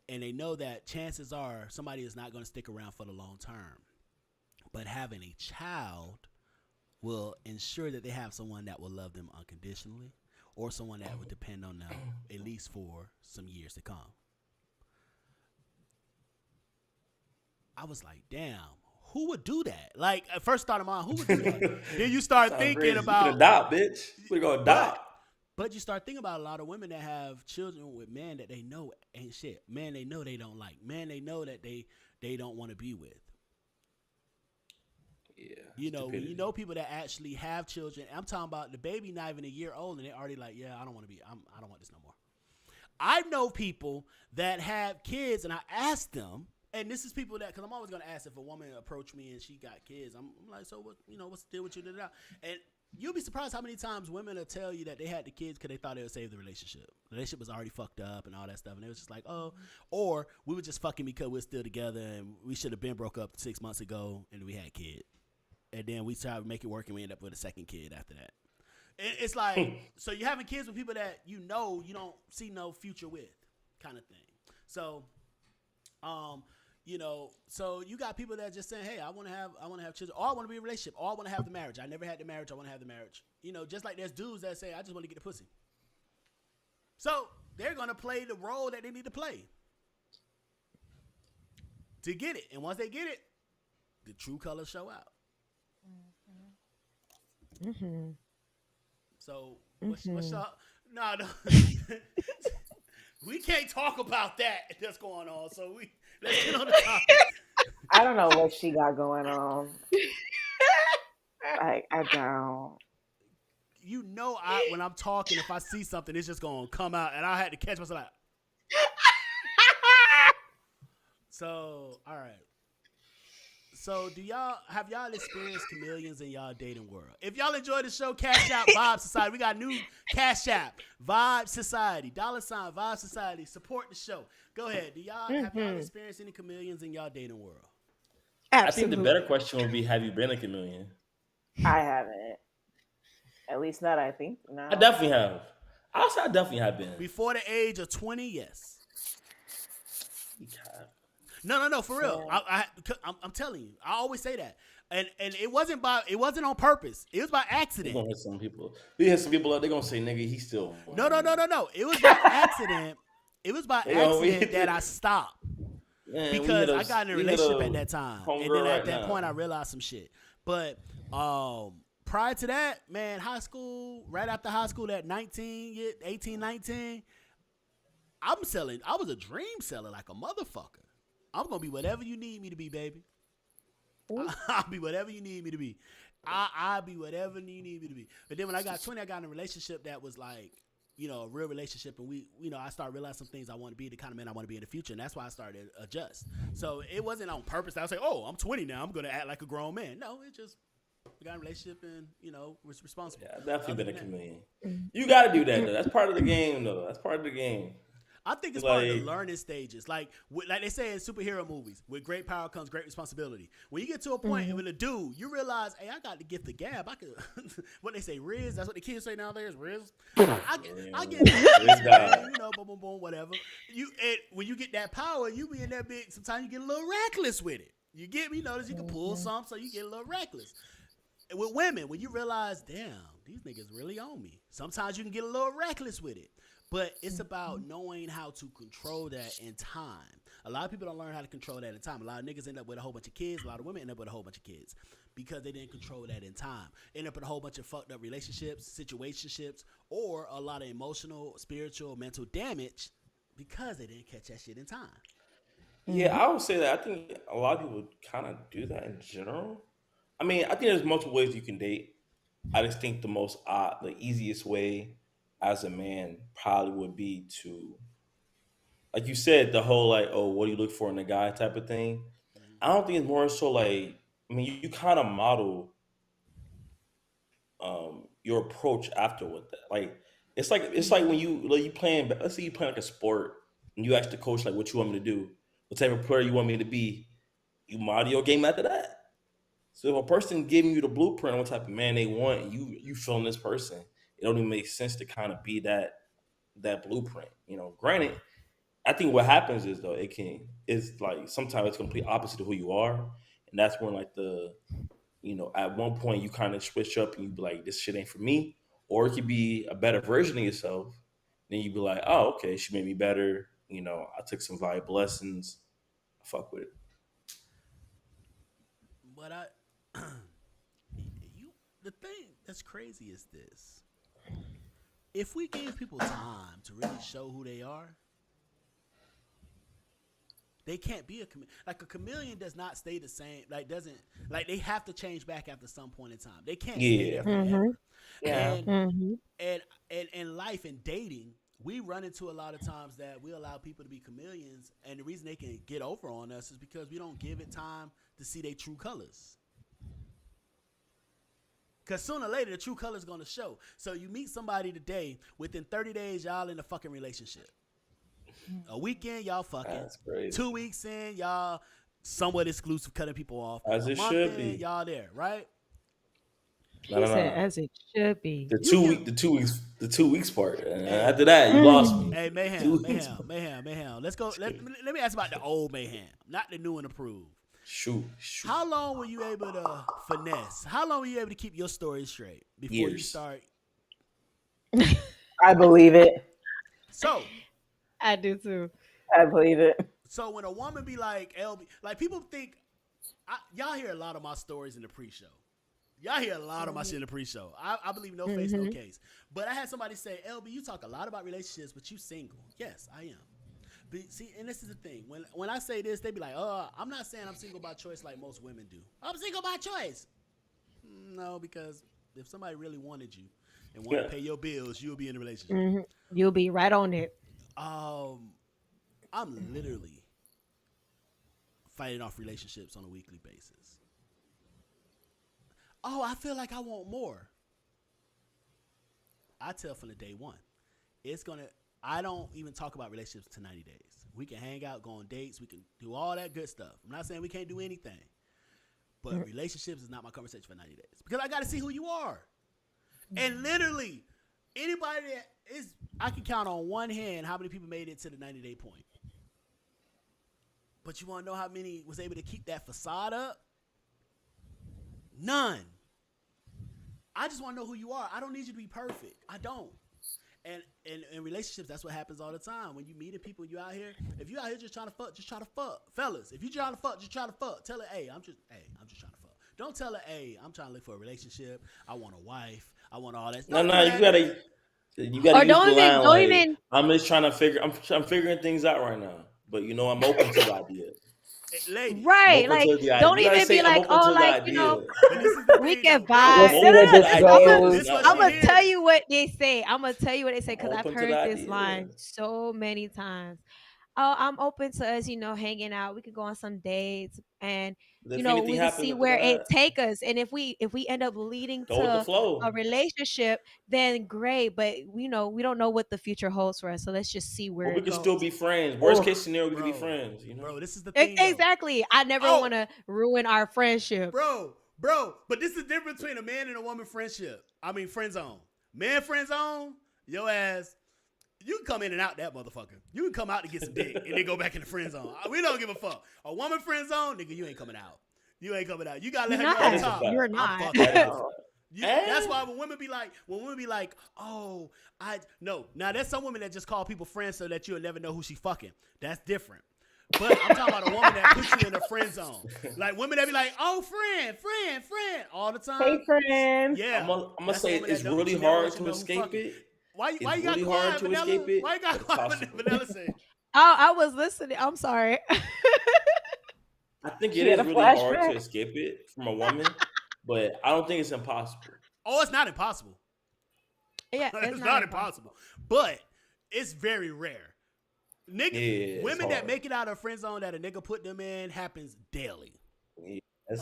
And they know that chances are somebody is not going to stick around for the long term. But having a child will ensure that they have someone that will love them unconditionally, or someone that would depend on them at least for some years to come. I was like, damn, who would do that? Like, at first thought of mine, who would do that? Then you start thinking about... You could adopt, bitch. We're going to adopt. But you start thinking about a lot of women that have children with men that they know ain't shit. Men they know they don't like. Men they know that they don't want to be with. Yeah. You know people that actually have children. I'm talking about the baby not even a year old, and they're already like, yeah, I don't want this no more. I know people that have kids, and I asked them, and this is people that, because I'm always going to ask if a woman approached me and she got kids. I'm like, so what? What's the deal with you? And you'll be surprised how many times women will tell you that they had the kids because they thought it would save the relationship. The relationship was already fucked up and all that stuff, and it was just like, oh, or we were just fucking because we're still together, and we should have been broke up 6 months ago, and we had kids. And then we tried to make it work, and we end up with a second kid after that. It's like, so you're having kids with people that you don't see no future with, kind of thing. So, so you got people that just saying, hey, I want to have children, or I want to be in a relationship, or I want to have the marriage. I never had the marriage. I want to have the marriage. Just like there's dudes that say, I just want to get the pussy. So they're going to play the role that they need to play to get it. And once they get it, the true colors show out. Mm-hmm. So what's up? No. We can't talk about that that's going on. So let's get on the topic. I don't know what she got going on. I don't. When I'm talking, if I see something, it's just gonna come out, and I had to catch myself. Like, so all right. So have y'all experienced chameleons in y'all dating world? If y'all enjoy the show, Cash App Vibe Society. We got new Cash App Vibe Society, $ Vibe Society. Support the show. Go ahead. Have y'all experienced any chameleons in y'all dating world? Absolutely. I think the better question would be, have you been a chameleon? I haven't. At least not, I think. No. I definitely have. I'll say I definitely have been. Before the age of 20, yes. God. No, for real. I'm telling you. I always say that. And it wasn't on purpose. It was by accident. We're gonna hit some people. We hit some people up, they're gonna say, nigga, he's still. No. It was by accident. It was by accident that I stopped. Man, because I got in a relationship at that time. And then at that point I realized some shit. But prior to that, man, high school, right after high school at 18, 19, I was a dream seller like a motherfucker. I'm going to be whatever you need me to be, baby. I'll be whatever you need me to be. I'll be whatever you need me to be. But then when I got 20, I got in a relationship that was like, a real relationship. And I started realizing some things I want to be, the kind of man I want to be in the future. And that's why I started to adjust. So it wasn't on purpose. I was like, oh, I'm 20 now. I'm going to act like a grown man. No, it just, we got in a relationship and, was responsible. Yeah, I've definitely been a chameleon. You got to do that, though. That's part of the game, though. That's part of the game. I think it's part of the learning stages. Like they say in superhero movies, with great power comes great responsibility. When you get to a point with a dude, you realize, hey, I got the gift of gab. I could, what they say, Riz. That's what the kids say nowadays, Riz. I get boom, boom, whatever. When you get that power, you be in that big. Sometimes you get a little reckless with it. You get me? Notice you can pull some, so you get a little reckless. And with women, when you realize, damn, these niggas really on me. Sometimes you can get a little reckless with it. But it's about knowing how to control that in time. A lot of people don't learn how to control that in time. A lot of niggas end up with a whole bunch of kids. A lot of women end up with a whole bunch of kids because they didn't control that in time. End up in a whole bunch of fucked up relationships, situationships, or a lot of emotional, spiritual, mental damage because they didn't catch that shit in time. Yeah, I would say that. I think a lot of people kind of do that in general. I mean, I think there's multiple ways you can date. I just think the easiest way as a man probably would be to, like you said, the whole like, oh, what do you look for in a guy type of thing. Mhm. I don't think it's more so like, I mean, you kind of model your approach after with that. Like it's like when you playing. Let's say you playing like a sport, and you ask the coach like, what you want me to do, what type of player you want me to be. You model your game after that. So if a person giving you the blueprint on what type of man they want, and you feeling this person, it don't even make sense to kind of be that blueprint. Granted, I think what happens is though it's like sometimes it's complete opposite of who you are, and that's when like at one point you kind of switch up and you be like, this shit ain't for me, or it could be a better version of yourself. Then you be like, oh, okay, she made me better. I took some valuable lessons. I fuck with it. But you, the thing that's crazy is this: if we gave people time to really show who they are, they can't be like a chameleon. Does not stay the same. Like doesn't like they have to change back after some point in time. They can't stay Yeah, there forever. Yeah. And Mm-hmm. and in life and dating, we run into a lot of times that we allow people to be chameleons, and the reason they can get over on us is because we don't give it time to see their true colors. Because sooner or later, the true color is going to show. So you meet somebody today, within 30 days, y'all in a fucking relationship. A weekend, y'all fucking. that's crazy. 2 weeks in, y'all somewhat exclusive, cutting people off. As A it month should in, be. y'all there, right? No, He no, said, no. as it should be. The You two can. week, the 2 weeks part. Hey, After that, you lost me. hey, Two mayhem, weeks. mayhem. Let's go. Let me ask about the old mayhem, not the new and approved. Shoot. How long were you able to finesse? How long were you able to keep your story straight before you Years. start? I believe it. So, I do too. I believe it. so when a woman be like LB, like people think, y'all hear a lot of my stories in the pre-show. Y'all hear a lot of my shit in the pre-show. I believe no face, no case. But I had somebody say, LB, you talk a lot about relationships, but you single. Yes, I am. But see, and this is the thing. When I say this, they be like, I'm not saying I'm single by choice like most women do. I'm single by choice. No, because if somebody really wanted you and wanted to pay your bills, you'll be in a relationship. Mm-hmm. You'll be right on it. I'm literally fighting off relationships on a weekly basis. Oh, I feel like I want more. I tell from the day one, I don't even talk about relationships to 90 days. We can hang out, go on dates, we can do all that good stuff. I'm not saying we can't do anything, but relationships is not my conversation for 90 days because I got to see who you are. And literally, anybody that is, I can count on one hand how many people made it to the 90-day point. But you want to know how many was able to keep that facade up? None. I just want to know who you are. I don't need you to be perfect. I don't. And in relationships, that's what happens all the time. When you meeting people, you out here. If you out here just trying to fuck, just try to fuck. Fellas, if you trying to fuck, just try to fuck. Tell her, hey, I'm just trying to fuck. Don't tell her, hey, I'm trying to look for a relationship. I want a wife. I want all that. No, Don't no, do you that. gotta Or use don't the even, line don't like, even. I'm just trying to I'm figuring things out right now. But I'm open to the idea. Ladies. Right, I'm open like to the idea. don't You gotta even say be I'm like, open oh, to the like idea. But this is the we thing, can though, bro. vibe. We'll see No, where no, no. this I I'm did. gonna, goes. This what I'm she gonna tell hears. you what they say. I'm gonna tell you what they say because I'm I've open to heard the this idea. line so many times. Oh, I'm open to us, hanging out. We could go on some dates, and But if anything we can happens see after where it that, take us. And if we end up leading go with the to a flow. relationship, then great. But we don't know what the future holds for us. So let's just see where But we it can still goes. be friends. Worst Oh, case scenario, we can be Bro, friends. this is the thing, though. Exactly. I never Oh, want to ruin our friendship. bro, but this is the difference between a man and a woman friendship. I mean, friend zone. Man friend zone, your ass, you can come in and out that motherfucker. You can come out to get some dick and then go back in the friend zone. We don't give a fuck. A woman friend zone, nigga, you ain't coming out. You ain't coming out. You gotta let You're her know on not. top. You're I'm not. fucking That is a out. fact. That's why when women be like, oh, no. Now there's some women that just call people friends so that you'll never know who she fucking. That's different. But I'm talking about a woman that puts you in a friend zone. Like women that be like, oh, friend, all the time. hey, friend. Yeah. I'm gonna That's say a woman it's that don't- really she never hard wants you to know who escape fucking. it. Why It's you got really quiet, hard to Vanilla? escape it, Why you got but it's quiet, possible. Vanilla said? Oh, I was listening. I'm sorry. I think She it had is a really hard to flashback. escape it from a woman. but I don't think it's impossible. Oh, it's not impossible. Yeah, it's not impossible. But it's very rare. Women that make it out of a friend zone that a nigga put them in happens daily. Yeah,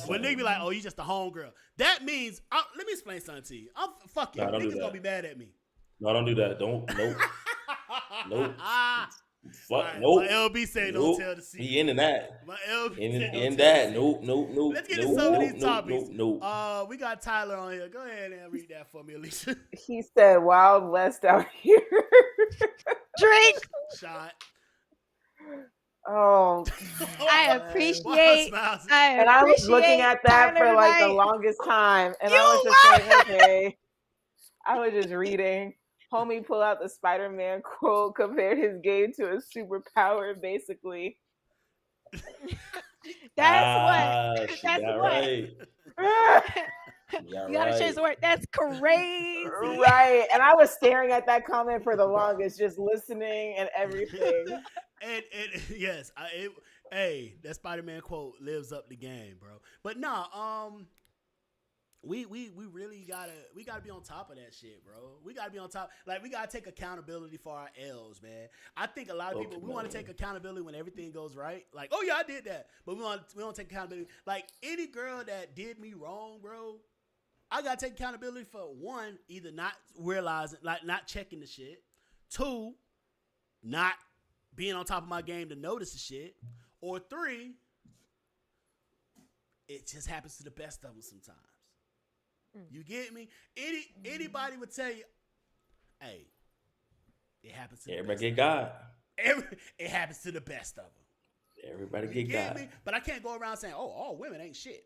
when nigga be like, oh, you just a homegirl. That means, let me explain something to you. Fuck you. Nah, niggas gonna be mad at me. No, don't do that. Nope. Fuck, right, nope. My LB say don't tell the secret. He into that. My LB in that. Nope. Let's get into some of these topics. Nope. We got Tyler on here. Go ahead and read that for me, Alicia. He said, Wild West out here. Drink. Shot. Oh, I appreciate. And I was looking at that for like the longest time, and I was just like, okay. I was just reading. Homie pull out the Spider-Man quote, compared his game to a superpower, basically. That's what. That's what. Right. You gotta change the word. That's crazy. Right. And I was staring at that comment for the longest, just listening and everything. and yes, hey, that Spider-Man quote lives up the game, bro. But nah, we really gotta be on top of that shit, bro. We gotta be on top. Like, we gotta take accountability for our L's, man. I think a lot of people, we want to take accountability when everything goes right. Like, oh yeah, I did that, but we don't take accountability. Like, any girl that did me wrong, bro, I gotta take accountability for, one, either not realizing, like, not checking the shit. Two, not being on top of my game to notice the shit. Or three, it just happens to the best of them sometimes. You get me? Anybody would tell you, hey, it happens to everybody get God. It happens to the best of them. Everybody get God. Me? But I can't go around saying, oh, all women ain't shit.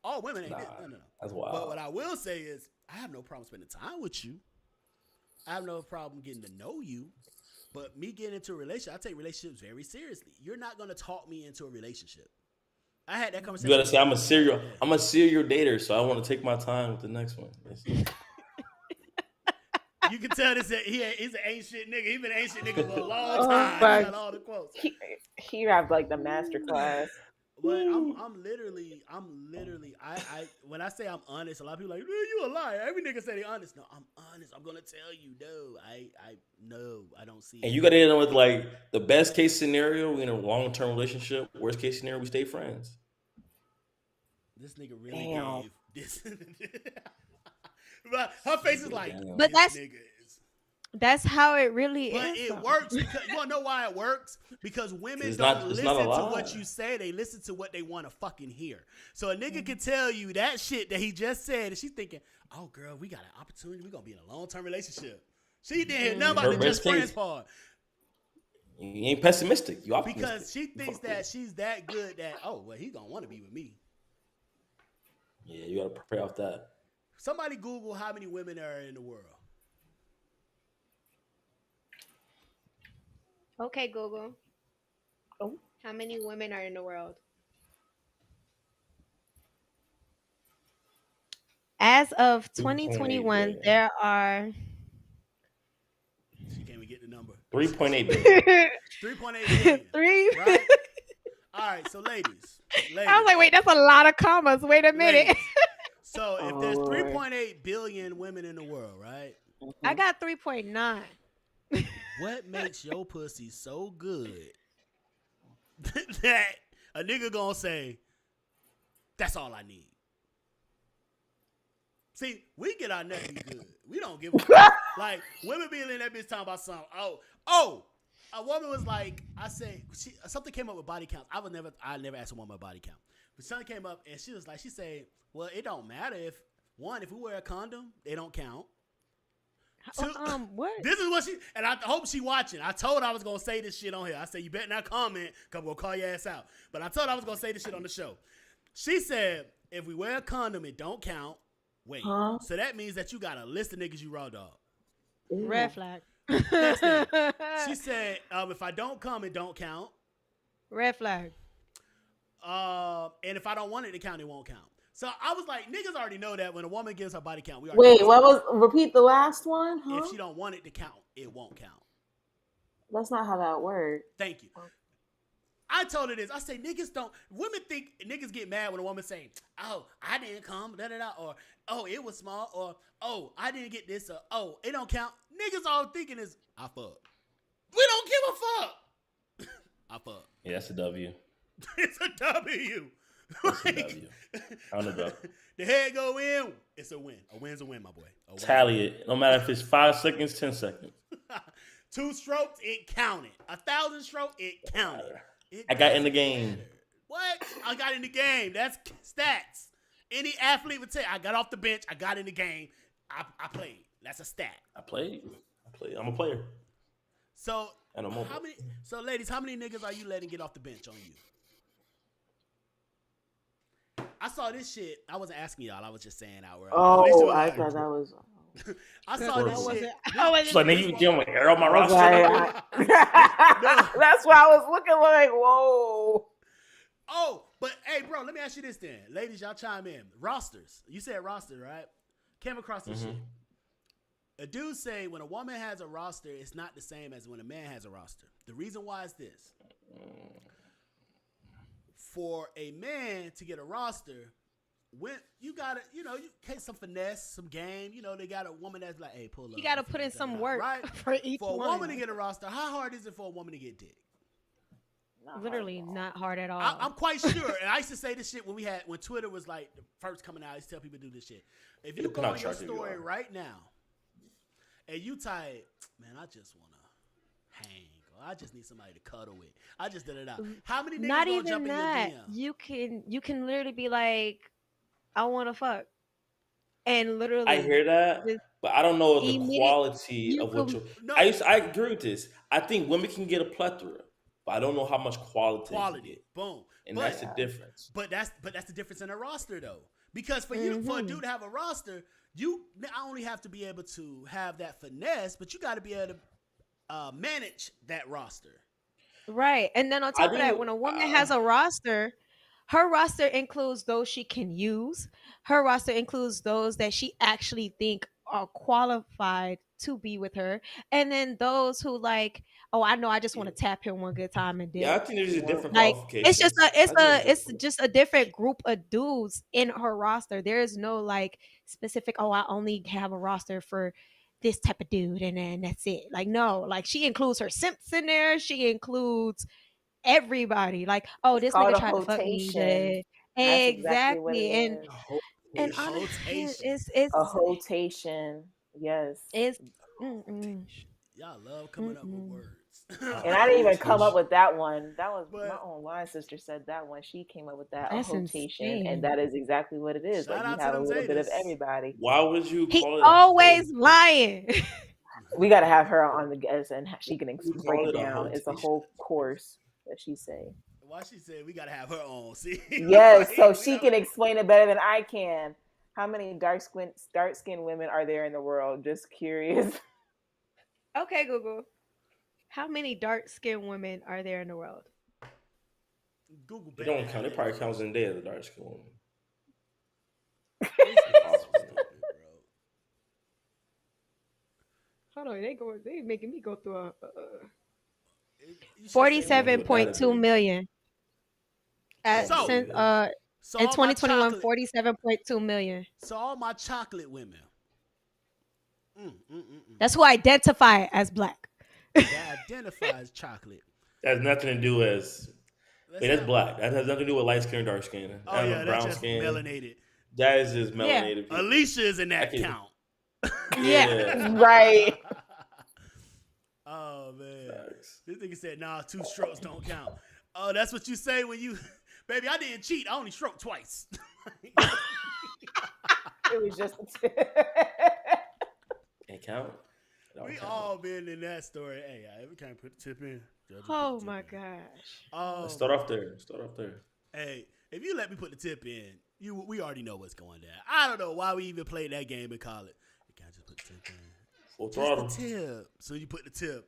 All women ain't this. No. That's wild. But what I will say is, I have no problem spending time with you. I have no problem getting to know you. But me getting into a relationship, I take relationships very seriously. You're not going to talk me into a relationship. I had that conversation. You gotta say I'm a serial dater, so I want to take my time with the next one. You can tell this he's an ain't shit nigga. He's been an ain't shit nigga for a long time. He got all the quotes. He have like the master class. But I'm literally I when I say I'm honest, a lot of people are like, you a liar. Every nigga say they honest. No, I'm honest. I'm gonna tell you, no, I don't see. And you gotta end with like the best case scenario, we in a long term relationship. Worst case scenario, we stay friends. This nigga really gave this. Her face is like, but that's how it really is. But it works because you wanna know why it works? Because women don't listen to what you say, they listen to what they want to fucking hear. So a nigga can tell you that shit that he just said, and she's thinking, oh girl, we got an opportunity, we're gonna be in a long-term relationship. She didn't hear nothing about the just friends part. You ain't pessimistic. You optimistic. Because she thinks that she's that good that, oh well, he gonna want to be with me. Yeah, you gotta pray off that. Somebody Google how many women are in the world. Okay, Google. Oh, how many women are in the world? As of 2021, there are. She can't even get the number. 3.8 billion. 3.8 billion. Right? All right, so ladies. I was like, wait, that's a lot of commas. Wait a minute. So if there's 3.8 billion women in the world, right? I got 3.9. What makes your pussy so good that a nigga gonna say, that's all I need? See, we get our nephew good. We don't give a fuck. Like, women be in that bitch talking about something. Oh, a woman was like, I say, something came up with body count. I never asked a woman about body count. But something came up and she said, well, it don't matter if we wear a condom, they don't count. What? This is what and I hope she watching. I told her I was gonna say this shit on here. I said, you better not comment, cause we'll call your ass out. But I told her I was gonna say this shit on the show. She said, if we wear a condom, it don't count. Wait, so that means that you got a list of niggas you raw dog. Red flag. Next thing. She said, if I don't come, it don't count. Red flag. And if I don't want it to count, it won't count. So I was like, niggas already know that when a woman gives her body count, repeat the last one? Huh? If she don't want it to count, it won't count. That's not how that works. Thank you. I told her this. I say niggas don't. Women think niggas get mad when a woman say, "Oh, I didn't come," da da da, or "Oh, it was small," or "Oh, I didn't get this," or "Oh, it don't count." Niggas all thinking is I fuck. We don't give a fuck. I fuck. Yeah, that's a W. It's a W. That's a W. I don't know. The head go in. It's a win. A win's a win, my boy. Tally it. No matter if it's 5 seconds, 10 seconds. 2 strokes, it counted. 1,000 strokes, it counted. I got in the game. What? I got in the game. That's stats. Any athlete would say, I got off the bench. I got in the game. I played. That's a stat. I played. I'm a player. So, and I'm how many? So, ladies, how many niggas are you letting get off the bench on you? I saw this shit. I wasn't asking y'all. I was just saying out loud. Oh, I thought that was. I saw this shit. It's like, nigga, you dealing with air on my roster. That's why I was looking like, whoa. Oh, but hey, bro, let me ask you this then. Ladies, y'all chime in. Rosters. You said roster, right? Came across this shit. A dude say when a woman has a roster, it's not the same as when a man has a roster. The reason why is this. For a man to get a roster, when you gotta, you take some finesse, some game. They got a woman that's like, hey, pull up. You gotta put in some work, right? For each one. For a woman to get a roster, how hard is it for a woman to get dick? Literally not hard at all. I'm quite sure. And I used to say this shit when Twitter was like the first coming out. I used to tell people to do this shit. If you go on your story right now and you type, man, I just wanna hang. I just need somebody to cuddle with. I just did it out. How many niggas not gonna even jump that. in your DM? You can literally be like, I want to fuck, and literally. I hear that, but I don't know the quality of what you. No. I agree with this. I think women can get a plethora, but I don't know how much quality. Boom. And that's the difference. But that's the difference in a roster though, because for a dude to have a roster, you not only have to be able to have that finesse, but you got to be able to manage that roster. Right. And then on top of that, when a woman has a roster, her roster includes those she can use. Her roster includes those that she actually think are qualified to be with her. And then those who like, oh, I know I just want to tap him one good time and yeah, I think there's a different qualification. It's just a different group of dudes in her roster. There is no like specific, oh, I only have a roster for this type of dude and then that's it. Like, no, like she includes her simps in there. She includes everybody. Like, oh, this nigga tried to fuck me. Exactly. And honestly, it's a rotation. Yes. It's y'all love coming up with words. And I didn't even come up with that one. That was my online sister said that one. She came up with that rotation, and that is exactly what it is. Like you have a little bit of everybody. Why would you call it? Always lying. We got to have her on the guest, and she can break it down. It's a whole course that she say. Why she said we got to have her on? See? Yes, so she can explain it better than I can. How many dark-skinned women are there in the world? Just curious. Okay, Google. How many dark-skinned women are there in the world? Google. It don't count. It probably counts in there as a dark-skinned woman. Hold on, they making me go through 47.2 million. In 2021, 47.2 million. So all my chocolate women. That's who identify as black. That identifies chocolate. That has nothing to do as. That's black. That has nothing to do with light skin or dark skin. Oh yeah, that's just skin. Melanated. That is just melanated. Yeah. Alicia is in that count. Yeah. Right. Oh man, this nigga said, "Nah, 2 strokes don't count." Oh, that's what you say when you, baby. I didn't cheat. I only stroked twice. It was just. Can't count. We all been in that story. Hey, we can't put the tip in. Oh my gosh. Let's start off there. Hey, if you let me put the tip in, we already know what's going down. I don't know why we even played that game in college. You can't just put the tip in. Full throttle. Just the tip. So you put the tip.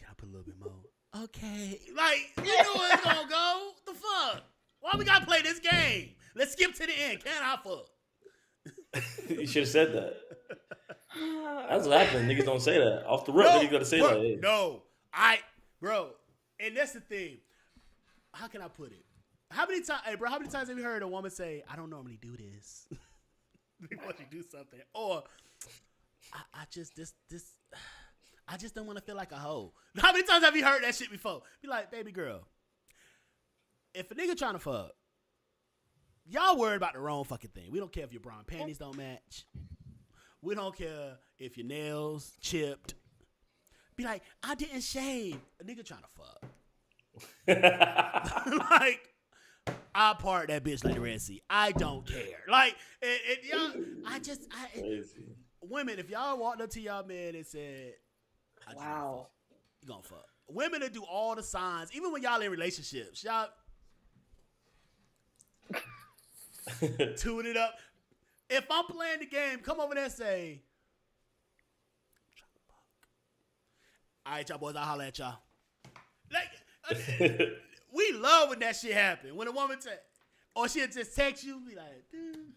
Can I put a little bit more? Okay. Like, you know where it's gonna go. The fuck? Why we gotta play this game? Let's skip to the end. Can I fuck? You should have said that. That's what happens. Niggas don't say that. Off the rip, niggas gotta say that. No. Bro, and that's the thing. how can I put it? How many times, hey bro? How many times have you heard a woman say, "I don't normally do this," before she do something, or I just I just don't want to feel like a hoe. How many times have you heard that shit before? Be like, baby girl, if a nigga trying to fuck, y'all worried about the wrong fucking thing. We don't care if your bra and panties don't match. We don't care if your nails chipped. Be like, I didn't shave. A nigga trying to fuck. Like, I part that bitch like the Red Sea. I don't care. Like, y'all, women, if y'all walked up to y'all man and said, Wow. You gonna fuck. Women that do all the signs, even when y'all in relationships, y'all tune it up. If I'm playing the game, come over there and say, all right, y'all boys, I'll holler at y'all. Like, we love when that shit happen. When a woman or she'll just text you, be like, dude.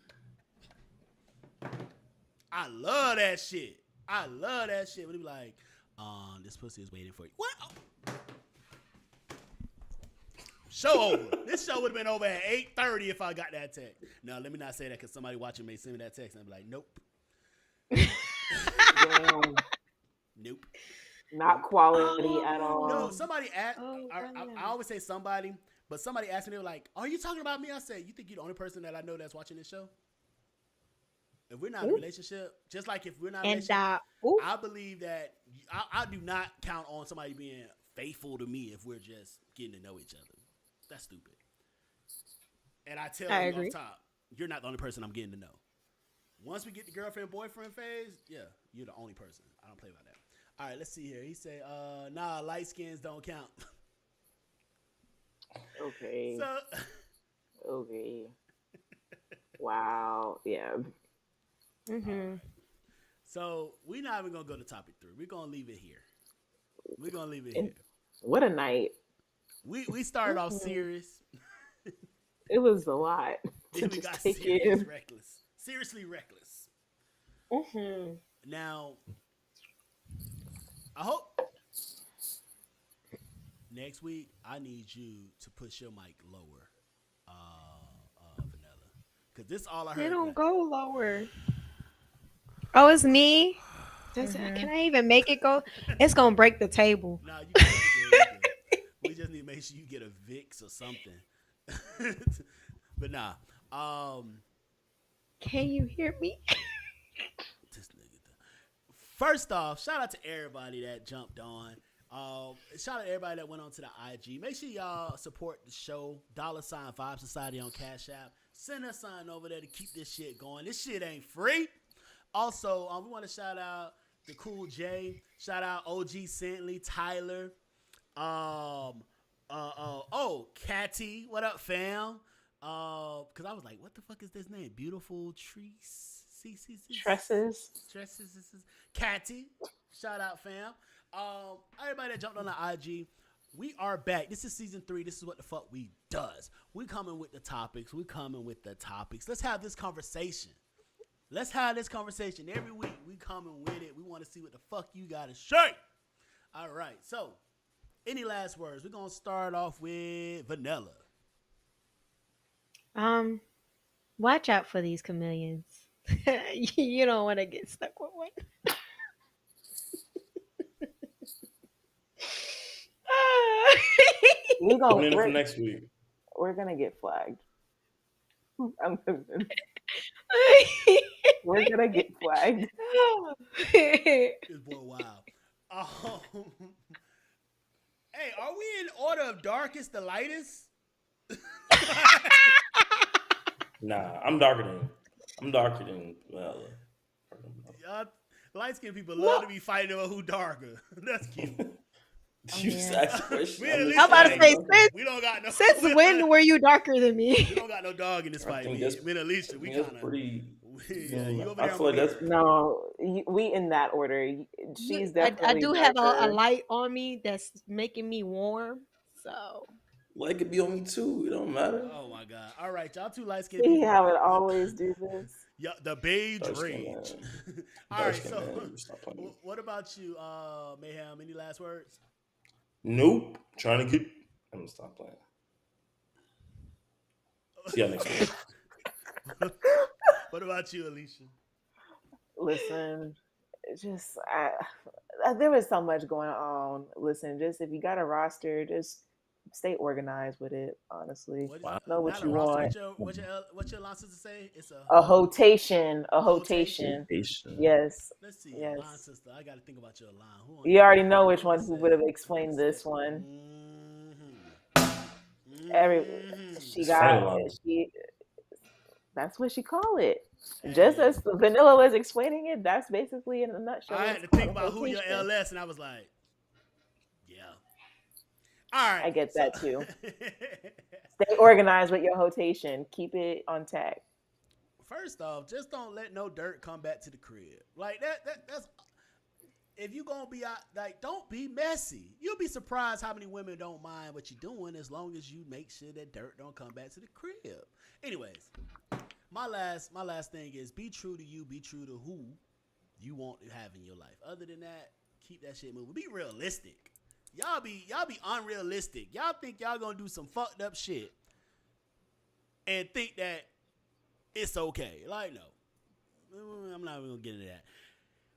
I love that shit. I love that shit. When they be like, this pussy is waiting for you. What? Show over. This show would have been over at 8:30 if I got that text. No, let me not say that because somebody watching may send me that text and I'll be like, nope. Damn. Nope. Not quality at all. No, somebody asked. Yeah. I always say somebody, but somebody asked me, they were like, are you talking about me? I said, you think you're the only person that I know that's watching this show? If we're not in a relationship, just like if we're not in a relationship, I believe that I do not count on somebody being faithful to me if we're just getting to know each other. That's stupid. And I tell you off top, you're not the only person I'm getting to know. Once we get the girlfriend-boyfriend phase, yeah, you're the only person. I don't play about that. All right, let's see here. He said, nah, light skins don't count. Okay. So, okay. Wow. Yeah. Mm-hmm. So we're not even gonna go to topic 3. We're gonna leave it here. We're gonna leave it here. What a night. We started off serious. It was a lot. Then we got serious, reckless. Seriously reckless. Mm-hmm. Now, I hope next week I need you to push your mic lower, Vanilla, because this is all I heard. They don't go lower. Oh, it's me. Can I even make it go? It's gonna break the table. Nah, you good. We just need to make sure you get a Vicks or something. But nah. Can you hear me? This nigga. First off, shout out to everybody that jumped on. Shout out to everybody that went on to the IG. Make sure y'all support the show. $Vibe Society on Cash App. Send us something over there to keep this shit going. This shit ain't free. Also, we want to shout out the Cool J. Shout out OG Sentley, Tyler. Catty. What up, fam? Because I was like, what the fuck is this name? Beautiful Trees. Tresses. Catty. Shout out, fam. Everybody that jumped on the IG. We are back. This is season 3. This is what the fuck we does. We coming with the topics. Let's have this conversation. Every week. We coming with it. We want to see what the fuck you got to say. All right. So, any last words? We're going to start off with Vanilla. Watch out for these chameleons. You don't want to get stuck with one. We're next week. We're gonna get flagged. We're gonna get flagged. This boy, wow. Hey, are we in order of darkest to lightest? Nah, I'm darker than light skinned people love to be fighting about who darker. That's cute. I'm about to say, we don't got no. Since when were you darker than me? We don't got no dog in this fight. Me and Alicia, we kind of pretty. Yeah, you over I there. feel like that's no. We in that order. She's definitely. I do have darker. a light on me that's making me warm. So. Light could be on me too. It don't matter. Oh my god! All right, y'all two light skinned See people. how it always do this. Yeah, the beige rage. All right, so what about you, Mayhem? Any last words? Nope. I'm gonna stop playing. See y'all next week. What about you, Alicia? Listen, just there was so much going on. Listen, just if you got a roster, just stay organized with it. Honestly, know what not you a roster. want. What's your line sister say? It's A hotation. A hotation. Yes. Let's see. Yes. Line sister. I got to think about your line. Who You already know which one who would have explained this one. She got she. That's what she call it. Hey. Just as Vanilla was explaining it, that's basically in a nutshell. I had to think about who your LS, and I was like, yeah. All right. I get that too. Stay organized with your rotation. Keep it on tag. First off, just don't let no dirt come back to the crib. Like that's if you gonna be out, like, don't be messy. You'll be surprised how many women don't mind what you're doing as long as you make sure that dirt don't come back to the crib. Anyways, my last thing is be true to you, be true to who you want to have in your life. Other than that, keep that shit moving. Be realistic. Y'all be unrealistic. Y'all think y'all gonna do some fucked up shit and think that it's okay. Like, no. I'm not even gonna get into that.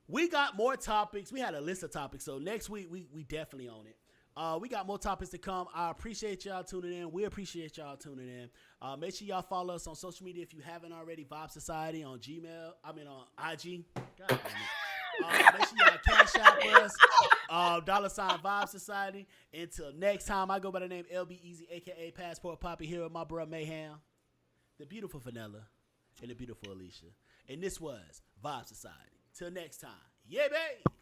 We got more topics. We had a list of topics, so next week we definitely own it. We got more topics to come. I appreciate y'all tuning in. We appreciate y'all tuning in. Make sure y'all follow us on social media if you haven't already. Vibe Society on Gmail. On IG. God damn it. Make sure y'all cash out for us. $ Vibe Society. Until next time, I go by the name LB Easy, aka Passport Poppy, here with my bro Mayhem, the beautiful Vanilla, and the beautiful Alicia. And this was Vibe Society. Till next time. Yeah, babe.